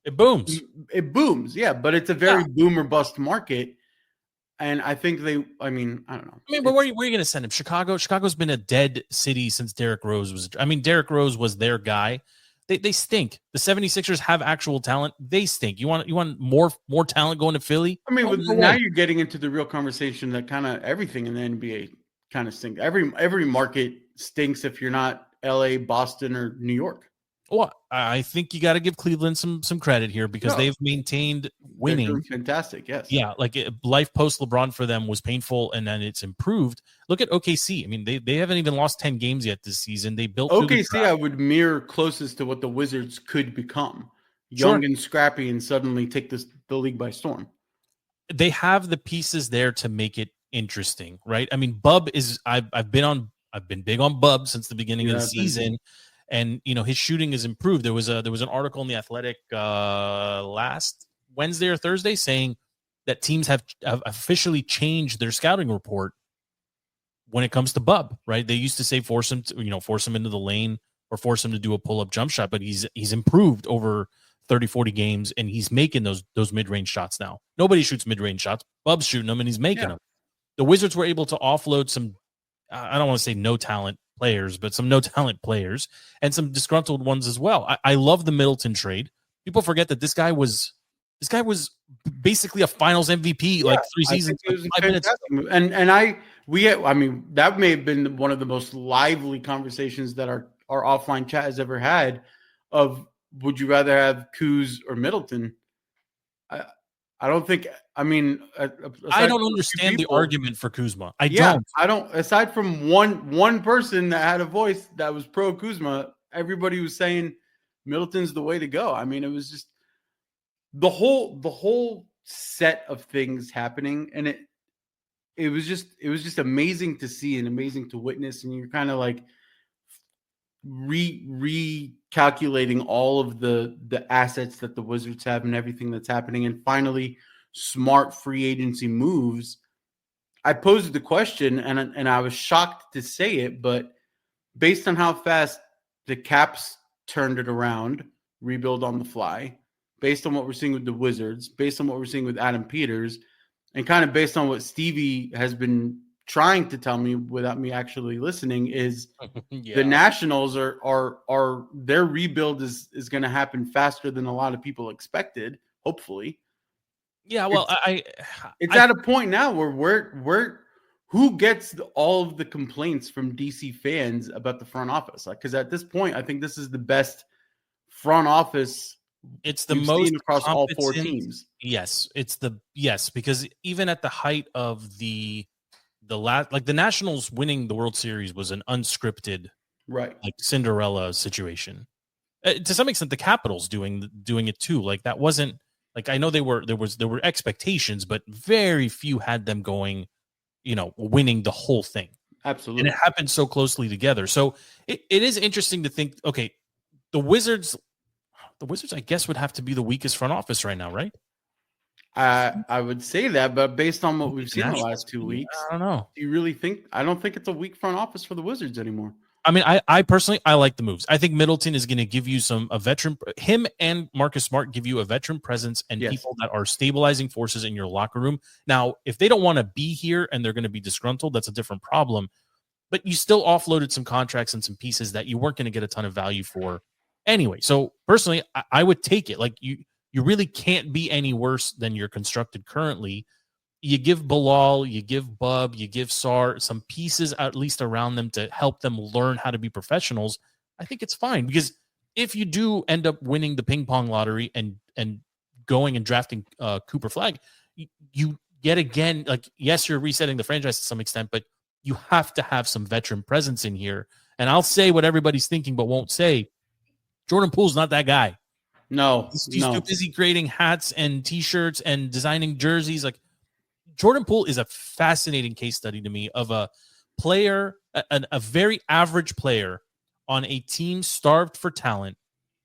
It booms. It booms, yeah, but it's a very boom or bust market. And I think I don't know. But where are you going to send him? Chicago? Chicago's been a dead city since Derrick Rose was. Derrick Rose was their guy. They stink. The 76ers have actual talent. They stink. You want more talent going to Philly? Now you're getting into the real conversation that kind of everything in the NBA kind of stinks. Every market stinks if you're not LA, Boston, or New York. Well, I think you got to give Cleveland some credit here because they've maintained winning. They're doing fantastic, yes. Yeah, like life post LeBron for them was painful, and then it's improved. Look at OKC. They haven't even lost 10 games yet this season. They built OKC. I would mirror closest to what the Wizards could become, young and scrappy, and suddenly take the league by storm. They have the pieces there to make it interesting, right? Bub is. I've been big on Bub since the beginning of the season. And his shooting has improved. There was an article in the Athletic last Wednesday or Thursday saying that teams have officially changed their scouting report when it comes to Bub. Right? They used to say force him into the lane or force him to do a pull up jump shot, but he's improved over 30-40 games, and he's making those mid range shots now. Nobody shoots mid range shots. Bub's shooting them, and he's making them. The Wizards were able to offload some. I don't want to say no talent players, but some no talent players and some disgruntled ones as well. I love the Middleton trade. People forget that this guy was basically a Finals MVP 3 seasons. 5 minutes. And that may have been one of the most lively conversations that our offline chat has ever had. Of would you rather have Kuz or Middleton? I don't think. I don't understand the argument for Kuzma. I don't. Aside from one person that had a voice that was pro Kuzma, everybody was saying Middleton's the way to go. It was just the whole set of things happening, and it was just amazing to see and amazing to witness. And you're kind of like recalculating all of the assets that the Wizards have and everything that's happening, and finally smart free agency moves. I posed the question, and I was shocked to say it, but based on how fast the Caps turned it around, rebuild on the fly, based on what we're seeing with the Wizards, based on what we're seeing with Adam Peters, and kind of based on what Stevie has been trying to tell me without me actually listening, is the Nationals are their rebuild is going to happen faster than a lot of people expected, hopefully. Yeah, well, it's at a point now where who gets all of the complaints from DC fans about the front office? Because at this point, I think this is the best front office. It's the most across all 4 teams. Yes, because even at the height of the last, the Nationals winning the World Series was an unscripted, Cinderella situation. To some extent, the Capitals doing it too. That wasn't. I know there were expectations, but very few had them going, winning the whole thing. Absolutely. And it happened so closely together. So it is interesting to think, okay, the Wizards, I guess, would have to be the weakest front office right now, right? I would say that, but based on what we've seen the last 2 weeks, I don't know. Do you really think? I don't think it's a weak front office for the Wizards anymore. I personally, I like the moves. I think Middleton is going to give you a veteran. Him and Marcus Smart give you a veteran presence and people that are stabilizing forces in your locker room. Now, if they don't want to be here and they're going to be disgruntled, that's a different problem. But you still offloaded some contracts and some pieces that you weren't going to get a ton of value for anyway. So personally, I would take it. You really can't be any worse than you're constructed currently. You give Bilal, you give Bub, you give Sar some pieces at least around them to help them learn how to be professionals. I think it's fine, because if you do end up winning the ping pong lottery and going and drafting Cooper Flagg, you yet again, yes, you're resetting the franchise to some extent, but you have to have some veteran presence in here. And I'll say what everybody's thinking but won't say. Jordan Poole's not that guy. No, he's too busy creating hats and T-shirts and designing jerseys. Jordan Poole is a fascinating case study to me of a player, a very average player on a team starved for talent,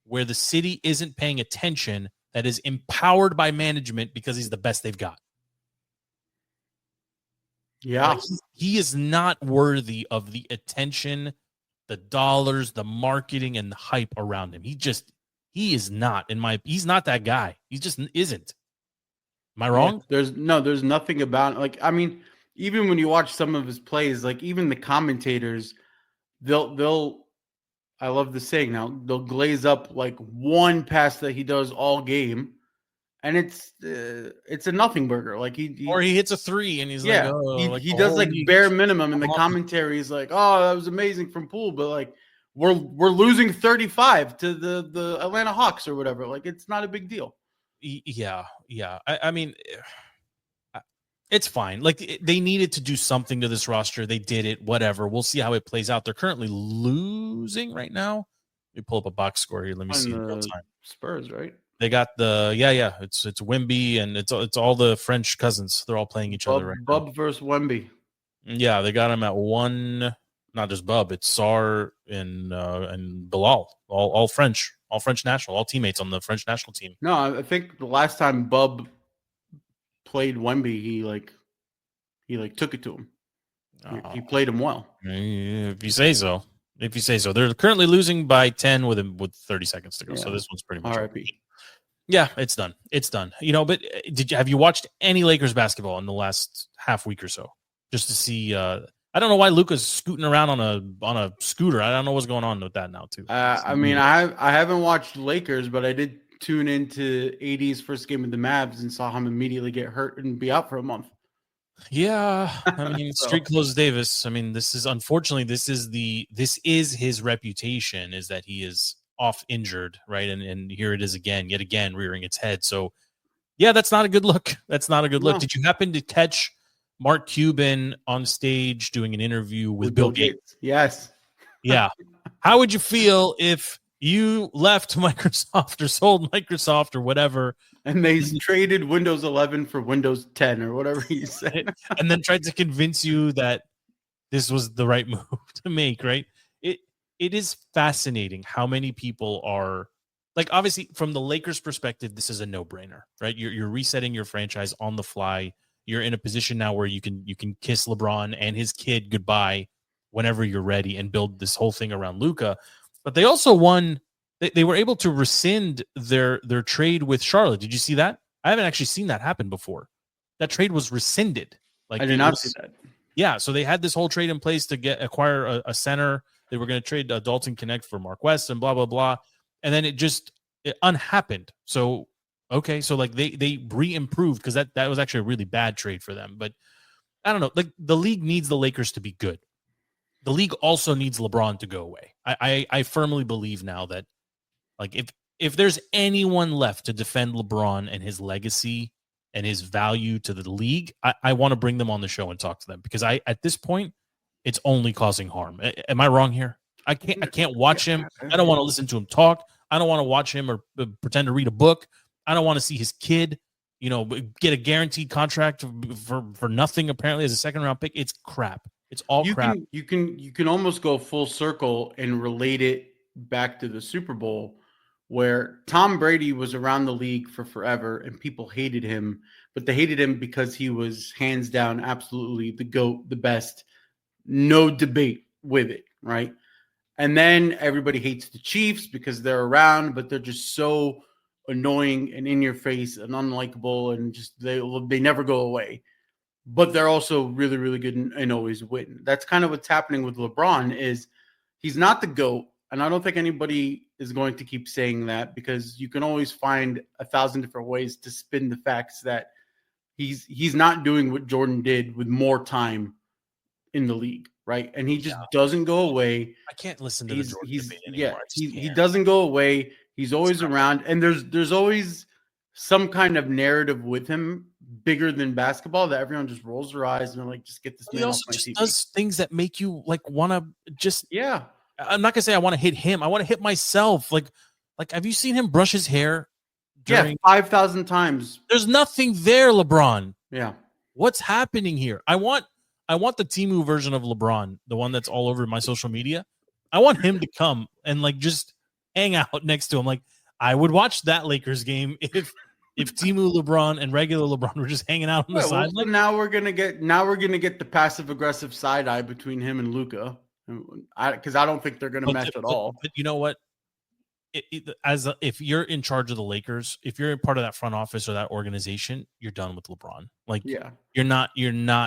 where the city isn't paying attention, that is empowered by management because he's the best they've got. Yeah. He is not worthy of the attention, the dollars, the marketing, and the hype around him. He is not he's not that guy. He just isn't. Am I wrong? Yeah, there's nothing about it. Like, I mean, even when you watch some of his plays, like even the commentators, they'll I love the saying now, they'll glaze up like one pass that he does all game, and it's a nothing burger. Like Or he hits a 3 and he's yeah, like, oh, like he the does whole like league bare minimum, and the commentary is like, oh, that was amazing from Poole, but like we're losing 35 to the Atlanta Hawks or whatever. Like, it's not a big deal. Yeah. I mean, it's fine. Like, they needed to do something to this roster. They did it. Whatever. We'll see how it plays out. They're currently losing right now. Let me pull up a box score here. Let me see in real time. Spurs, right? They got the It's Wemby and it's all the French cousins. They're all playing each other right now. Bub versus Wemby. Yeah, they got him at 1. Not just Bub. It's Sar and Bilal. All French. All French national. All teammates on the French national team. No, I think the last time Bub played Wemby, he took it to him. He played him well. If you say so. They're currently losing by 10 with 30 seconds to go. Yeah. So this one's pretty much RIP. Yeah, it's done. But have you watched any Lakers basketball in the last half week or so? Just to see I don't know why Luka's scooting around on a scooter. I don't know what's going on with that now too. I mean, I haven't watched Lakers, but I did tune into AD's first game of the Mavs and saw him immediately get hurt and be out for a month. Yeah, I mean, street clothes Davis. I mean, this is his reputation, is that he is off injured, right? And here it is yet again rearing its head. So yeah, that's not a good look. Look. Did you happen to catch Mark Cuban on stage doing an interview with Bill Gates? Yes. Yeah. How would you feel if you left Microsoft or sold Microsoft or whatever, and they traded Windows 11 for Windows 10 or whatever he said, and then tried to convince you that this was the right move to make, right? It is fascinating how many people are like, obviously from the Lakers perspective, this is a no-brainer, right? You're resetting your franchise on the fly. You're in a position now where you can kiss LeBron and his kid goodbye whenever you're ready and build this whole thing around Luka. But they also won. They were able to rescind their trade with Charlotte. Did you see that? I haven't actually seen that happen before. That trade was rescinded. Like, I did not see that. Yeah, so they had this whole trade in place to acquire a center. They were going to trade Dalton Connect for Mark West and blah blah blah, and then it unhappened. So okay, so like they re-improved, because that was actually a really bad trade for them. But I don't know. Like, the league needs the Lakers to be good. The league also needs LeBron to go away. I firmly believe now that, like, if there's anyone left to defend LeBron and his legacy and his value to the league, I want to bring them on the show and talk to them, because at this point, it's only causing harm. Am I wrong here? I can't watch him. I don't want to listen to him talk. I don't want to watch him or pretend to read a book. I don't want to see his kid, get a guaranteed contract for nothing, apparently, as a second-round pick. It's crap. It's all crap. You can almost go full circle and relate it back to the Super Bowl, where Tom Brady was around the league for forever and people hated him, but they hated him because he was hands down absolutely the GOAT, the best, no debate with it, right? And then everybody hates the Chiefs because they're around, but they're just so annoying and in your face and unlikable, and just they never go away. But they're also really, really good and always win. That's kind of what's happening with LeBron. Is he's not the GOAT, and I don't think anybody is going to keep saying that, because you can always find 1,000 different ways to spin the facts that he's not doing what Jordan did with more time in the league, right? And he just doesn't go away. I can't listen to the Jordan debate anymore. He doesn't go away. He's always around, and there's always some kind of narrative with him bigger than basketball that everyone just rolls their eyes and like, just get this man off my TV. He also does things that make you like want to just I'm not gonna say I want to hit him. I want to hit myself. Like have you seen him brush his hair? 5,000 times. There's nothing there, LeBron. Yeah. What's happening here? I want the Temu version of LeBron, the one that's all over my social media. I want him to come and like just hang out next to him. Like, I would watch that Lakers game if Temu LeBron and regular LeBron were just hanging out on the side. Well, now we're gonna get the passive aggressive side eye between him and Luka, because I don't think they're gonna mesh at all. But you know what? if you're in charge of the Lakers, if you're part of that front office or that organization, you're done with LeBron. Like, Yeah. you're not.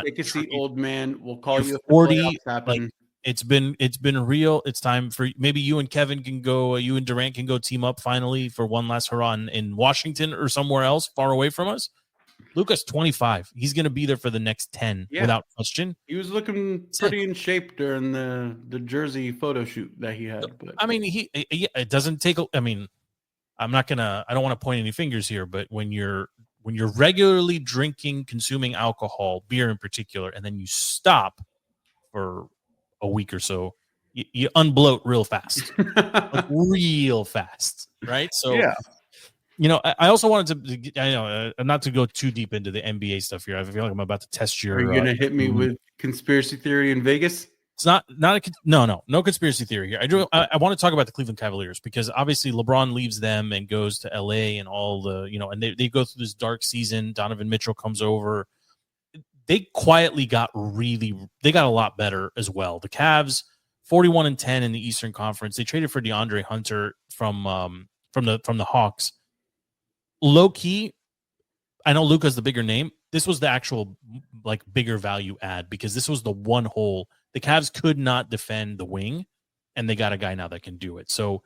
Take a seat, old man. We'll call you're you if the 40. playoffs happen. Like, it's been real. It's time for maybe you and Kevin can go. You and Durant can go team up finally for one last hurrah in Washington or somewhere else far away from us. Luka's 25. He's going to be there for the next 10 without question. He was looking pretty in shape during the jersey photo shoot that he had. But I mean, it doesn't take. I mean, I don't want to point any fingers here, but when you're regularly drinking, consuming alcohol, beer in particular, and then you stop for a week or so, you unbloat real fast, like real fast, right? So yeah. I also wanted to, not to go too deep into the NBA stuff here. I feel like I'm about to test your. Are you going to hit me with conspiracy theory in Vegas? It's no conspiracy theory here. I want to talk about the Cleveland Cavaliers because obviously LeBron leaves them and goes to LA and all the, and they go through this dark season. Donovan Mitchell comes over. They quietly got a lot better as well. The Cavs 41-10 in the Eastern Conference. They traded for DeAndre Hunter from the Hawks. Low key, I know Luka's the bigger name. This was the actual bigger value add because this was the one hole the Cavs could not defend the wing, and they got a guy now that can do it. So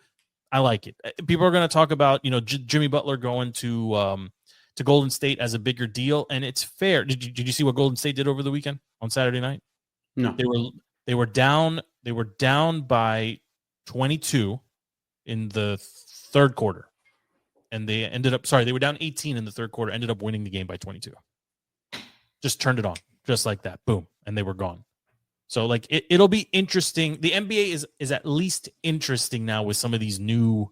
I like it. People are going to talk about Jimmy Butler going to Golden State as a bigger deal, and it's fair. Did you see what Golden State did over the weekend on Saturday night? No, they were down by 22 in the third quarter. And they they were down 18 in the third quarter, ended up winning the game by 22. Just turned it on, just like that. Boom. And they were gone. So, it'll be interesting. The NBA is at least interesting now with some of these new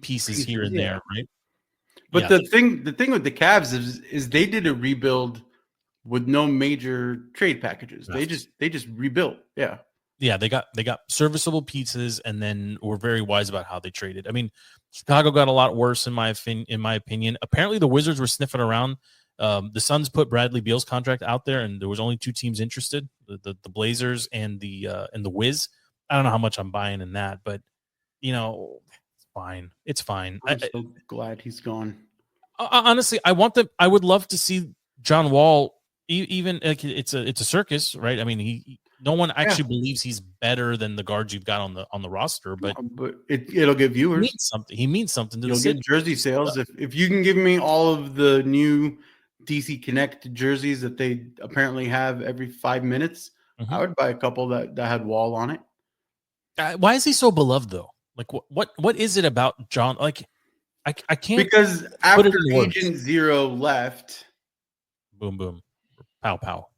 pieces here and there, right? But the thing with the Cavs is they did a rebuild with no major trade packages. Yes. They just rebuilt. Yeah. Yeah, they got serviceable pieces and then were very wise about how they traded. I mean, Chicago got a lot worse in my opinion. Apparently, the Wizards were sniffing around. The Suns put Bradley Beal's contract out there, and there was only two teams interested: the Blazers and the Wiz. I don't know how much I'm buying in that, but it's fine. It's fine. I'm so glad he's gone. Honestly, I would love to see John Wall. Even it's a circus, right? I mean, no one actually believes he's better than the guards you've got on the roster, but it'll get viewers. He means something to You'll get jersey sales. If you can give me all of the new DC Connect jerseys that they apparently have every 5 minutes, I would buy a couple that had Wall on it. Why is he so beloved though? What is it about John? I can't, because after Agent Zero left, boom boom, pow pow.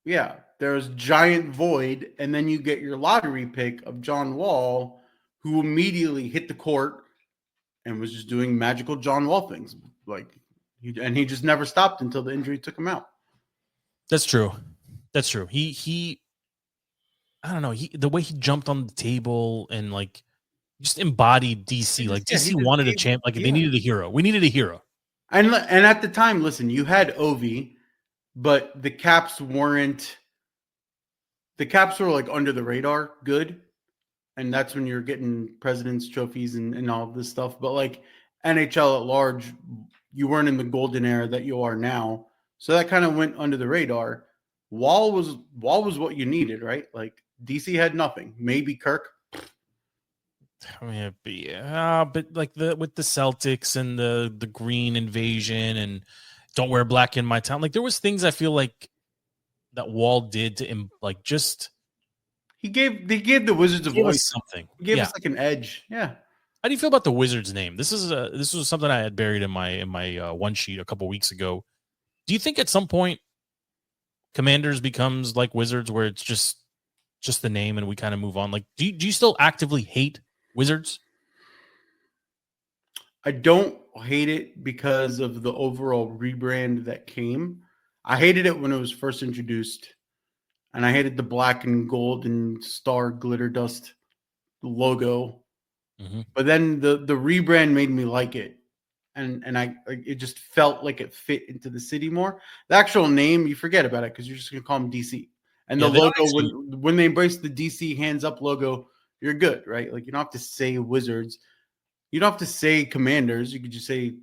Yeah, there's giant void, and then you get your lottery pick of John Wall, who immediately hit the court and was just doing magical John Wall things. He just never stopped until the injury took him out. That's true. He I don't know. The way he jumped on the table and just embodied DC. DC wanted a champ. They needed a hero. We needed a hero. And at the time, listen, you had Ovi. But the Caps were under the radar good. And that's when you're getting president's trophies and all this stuff. But NHL at large, you weren't in the golden era that you are now. So that kind of went under the radar. Wall was what you needed, right? DC had nothing. Maybe Kirk. I mean, but with the Celtics and the green invasion and don't wear black in my town. There was things I feel like that Wall did to him, just they gave the Wizards a voice. Something. He gave us an edge. Yeah. How do you feel about the Wizards name? This was something I had buried in my one sheet a couple weeks ago. Do you think at some point Commanders becomes like Wizards, where it's just the name and we kind of move on? Do you still actively hate Wizards? I don't hate it because of the overall rebrand that came. I hated it when it was first introduced, and I hated the black and gold and star glitter dust logo. Mm-hmm. But then the rebrand made me like it, and it just felt like it fit into the city more. The actual name, you forget about it because you're just gonna call them DC. And the logo, when they embrace the DC hands up logo, you're good, right? You don't have to say Wizards. You don't have to say Commanders. You could just say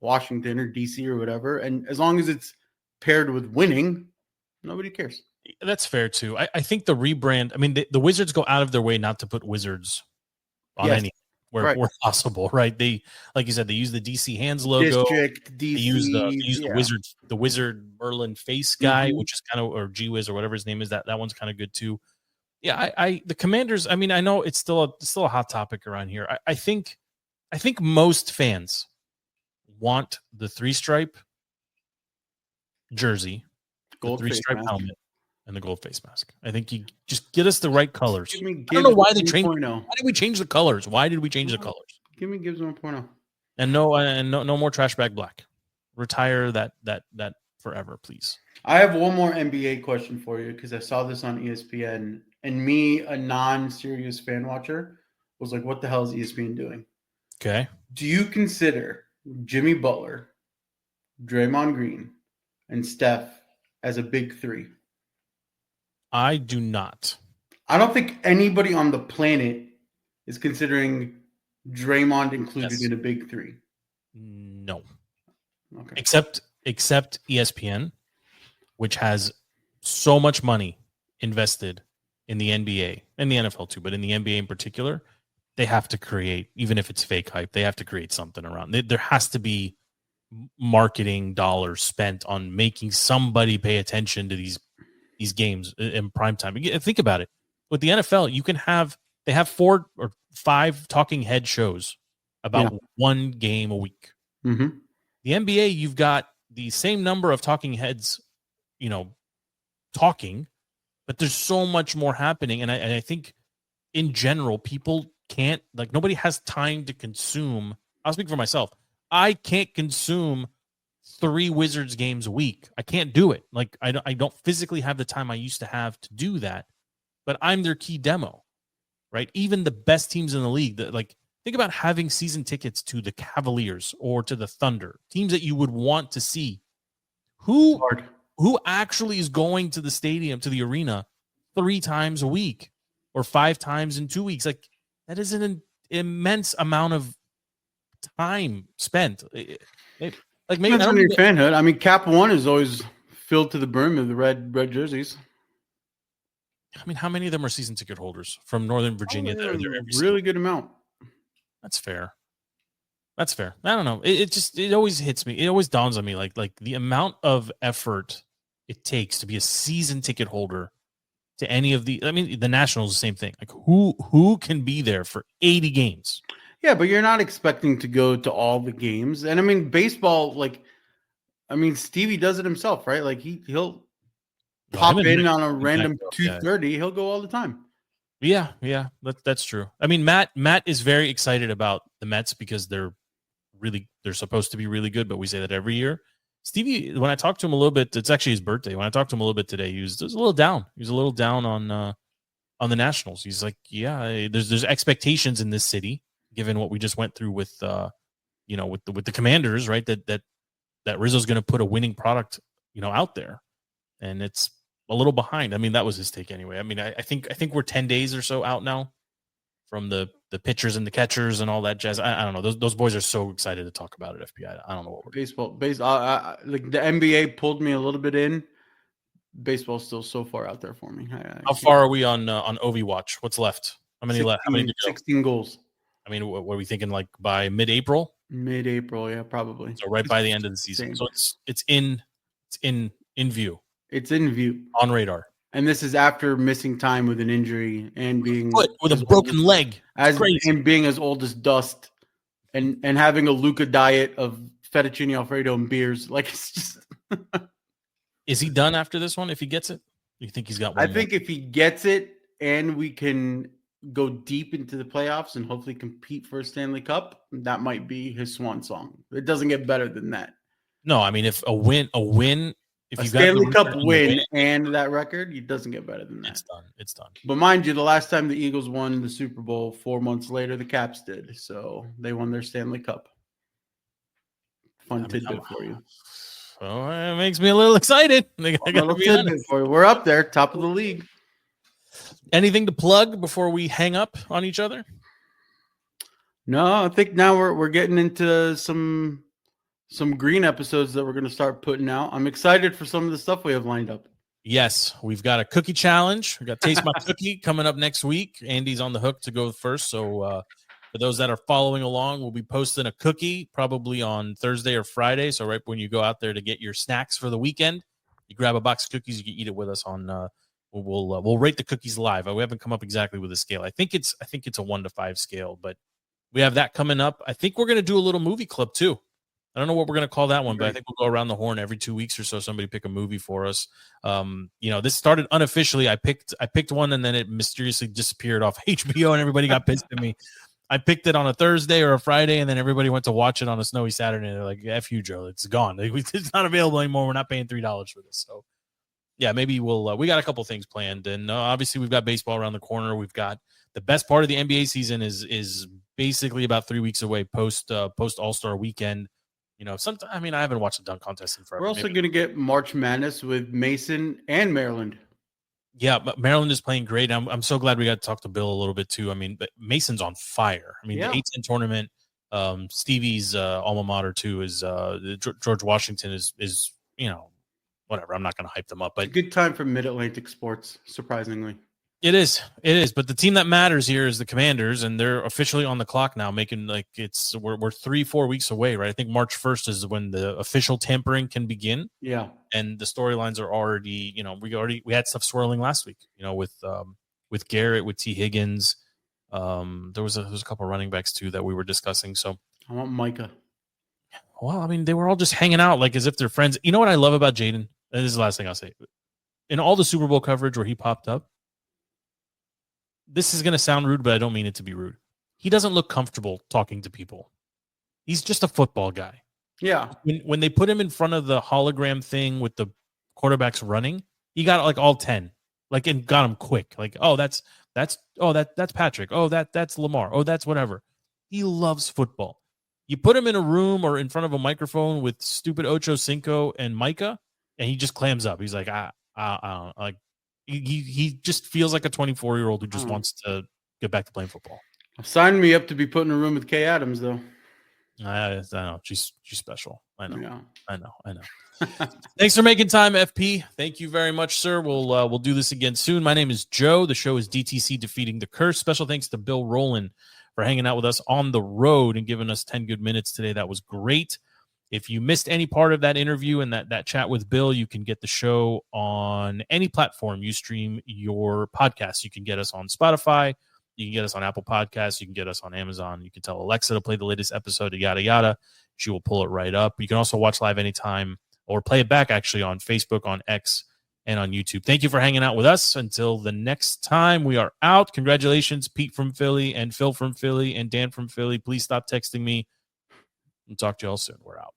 Washington or DC or whatever. And as long as it's paired with winning, nobody cares. That's fair too. I think the rebrand, I mean, the Wizards go out of their way not to put Wizards on anything where possible, right? They, like you said, they use the DC Hands logo. District, DC. They use the Wizard Merlin face guy, which is kind of, or G-Wiz or whatever his name is. That one's kind of good too. Yeah, the Commanders, I mean, I know it's still a hot topic around here. I think most fans want the 3-stripe jersey, gold the 3-stripe mask. helmet, and the gold face mask. I think you just get us the right colors. I don't know why they changed. Why did we change the colors? Why did we change the colors? Give me Gibbs 1.0. And no more trash bag black. Retire that forever, please. I have one more NBA question for you because I saw this on ESPN, and me, a non-serious fan watcher, was like, "What the hell is ESPN doing?" Okay. Do you consider Jimmy Butler, Draymond Green, and Steph as a big three? I do not. I don't think anybody on the planet is considering Draymond included in a big three. No. Okay. Except ESPN, which has so much money invested in the NBA and the NFL too, but in the NBA in particular, they have to create, even if it's fake hype, they have to create something around. There has to be marketing dollars spent on making somebody pay attention to these games in prime time. Think about it. With the NFL, they have 4 or 5 talking head shows about one game a week. Mm-hmm. The NBA, you've got the same number of talking heads, talking, but there's so much more happening. And I think in general, people can't, nobody has time to consume. I'll speak for myself. I can't consume 3 Wizards games a week. I can't do it. I don't physically have the time I used to have to do that, but I'm their key demo, right? Even the best teams in the league, think about having season tickets to the Cavaliers or to the Thunder, teams that you would want to see. Who actually is going to the stadium, to the arena 3 times a week or 5 times in 2 weeks? That is an immense amount of time spent. Maybe Depends on your fanhood. I mean, Cap One is always filled to the brim of the red jerseys. I mean, how many of them are season ticket holders from Northern Virginia? That are there every really good amount. That's fair. I don't know. It always hits me. It always dawns on me like the amount of effort it takes to be a season ticket holder to any of the. I mean, the Nationals, the same thing. Who can be there for 80 games? Yeah, but you're not expecting to go to all the games. And I mean, baseball, Stevie does it himself, right? He'll pop in on a random 2:30. He'll go all the time. Yeah, that's true. I mean, Matt is very excited about the Mets because they're supposed to be really good, but we say that every year. Stevie, when I talked to him a little bit, it's actually his birthday. When I talked to him a little bit today, he was a little down. He was a little down on the Nationals. He's like, yeah, there's expectations in this city, given what we just went through with with the Commanders, right? That Rizzo's going to put a winning product, out there, and it's a little behind. I mean, that was his take anyway. I mean, I think we're 10 days or so out now from the pitchers and the catchers and all that jazz. I don't know. Those boys are so excited to talk about it. FPI. I don't know what we're baseball. The NBA pulled me a little bit in. Baseball's still so far out there for me. How far are we on Ovi Watch? What's left? How many left? How many to go? 16 goals. I mean, what are we thinking? By mid-April? Mid-April, yeah, probably. So right by the end of the season. So it's in view. It's in view. On radar. And this is after missing time with an injury and being with a broken leg. And being as old as dust and having a Luca diet of fettuccine Alfredo and beers. It's just Is he done after this one if he gets it? You think he's got one? I think if he gets it and we can go deep into the playoffs and hopefully compete for a Stanley Cup, that might be his swan song. It doesn't get better than that. No, I mean, if a win, if a Stanley Cup win and that record, it doesn't get better than that. It's done. But mind you, the last time the Eagles won the Super Bowl, 4 months later, the Caps did. So they won their Stanley Cup. Fun tidbit for you. Oh, it makes me a little excited. We're up there, top of the league. Anything to plug before we hang up on each other? No, I think now we're getting into some green episodes that we're going to start putting out. I'm excited for some of the stuff we have lined up. Yes, we've got a cookie challenge. We got Taste My Cookie coming up next week. Andy's on the hook to go first. So for those that are following along, we'll be posting a cookie probably on Thursday or Friday. So right when you go out there to get your snacks for the weekend, you grab a box of cookies. You can eat it with us on. We'll rate the cookies live. We haven't come up exactly with a scale. I think it's a 1 to 5 scale, but we have that coming up. I think we're going to do a little movie club too. I don't know what we're going to call that one, but I think we'll go around the horn every 2 weeks or so. Somebody pick a movie for us. This started unofficially. I picked one and then it mysteriously disappeared off HBO and everybody got pissed at me. I picked it on a Thursday or a Friday and then everybody went to watch it on a snowy Saturday. And they're like, F you, Joe. It's gone. It's not available anymore. We're not paying $3 for this. So yeah, maybe we got a couple things planned. And obviously we've got baseball around the corner. We've got the best part of the NBA season is basically about 3 weeks away post All-Star weekend. I haven't watched the dunk contest in forever. We're also going to get March Madness with Mason and Maryland. Yeah, but Maryland is playing great. I'm so glad we got to talk to Bill a little bit too. But Mason's on fire. The A10 tournament, Stevie's alma mater too is George Washington is whatever. I'm not going to hype them up, but it's a good time for Mid-Atlantic sports. Surprisingly. It is. But the team that matters here is the Commanders, and they're officially on the clock now, making we're 3-4 weeks away, right? I think March 1st is when the official tampering can begin. Yeah. And the storylines are already, we had stuff swirling last week, with Garrett, with T. Higgins. There was a couple of running backs too that we were discussing. So I want Micah. Well, they were all just hanging out like as if they're friends. You know what I love about Jaden? And this is the last thing I'll say. In all the Super Bowl coverage where he popped up, this is going to sound rude, but I don't mean it to be rude. He doesn't look comfortable talking to people. He's just a football guy. Yeah. When they put him in front of the hologram thing with the quarterbacks running, he got like all 10, and got him quick. That's Patrick. Oh, that's Lamar. Oh, that's whatever. He loves football. You put him in a room or in front of a microphone with stupid Ocho Cinco and Micah, and he just clams up. He's like, He just feels like a 24-year-old who just wants to get back to playing football. Sign me up to be put in a room with Kay Adams, though. I know she's special. I know. Yeah. I know. Thanks for making time, FP. Thank you very much, sir. We'll do this again soon. My name is Joe. The show is DTC Defeating the Curse. Special thanks to Bill Rohland for hanging out with us on the road and giving us 10 good minutes today. That was great. If you missed any part of that interview and that chat with Bill, you can get the show on any platform you stream your podcast. You can get us on Spotify. You can get us on Apple Podcasts. You can get us on Amazon. You can tell Alexa to play the latest episode, yada, yada. She will pull it right up. You can also watch live anytime or play it back actually on Facebook, on X, and on YouTube. Thank you for hanging out with us. Until the next time, we are out. Congratulations, Pete from Philly and Phil from Philly and Dan from Philly. Please stop texting me. We'll talk to you all soon. We're out.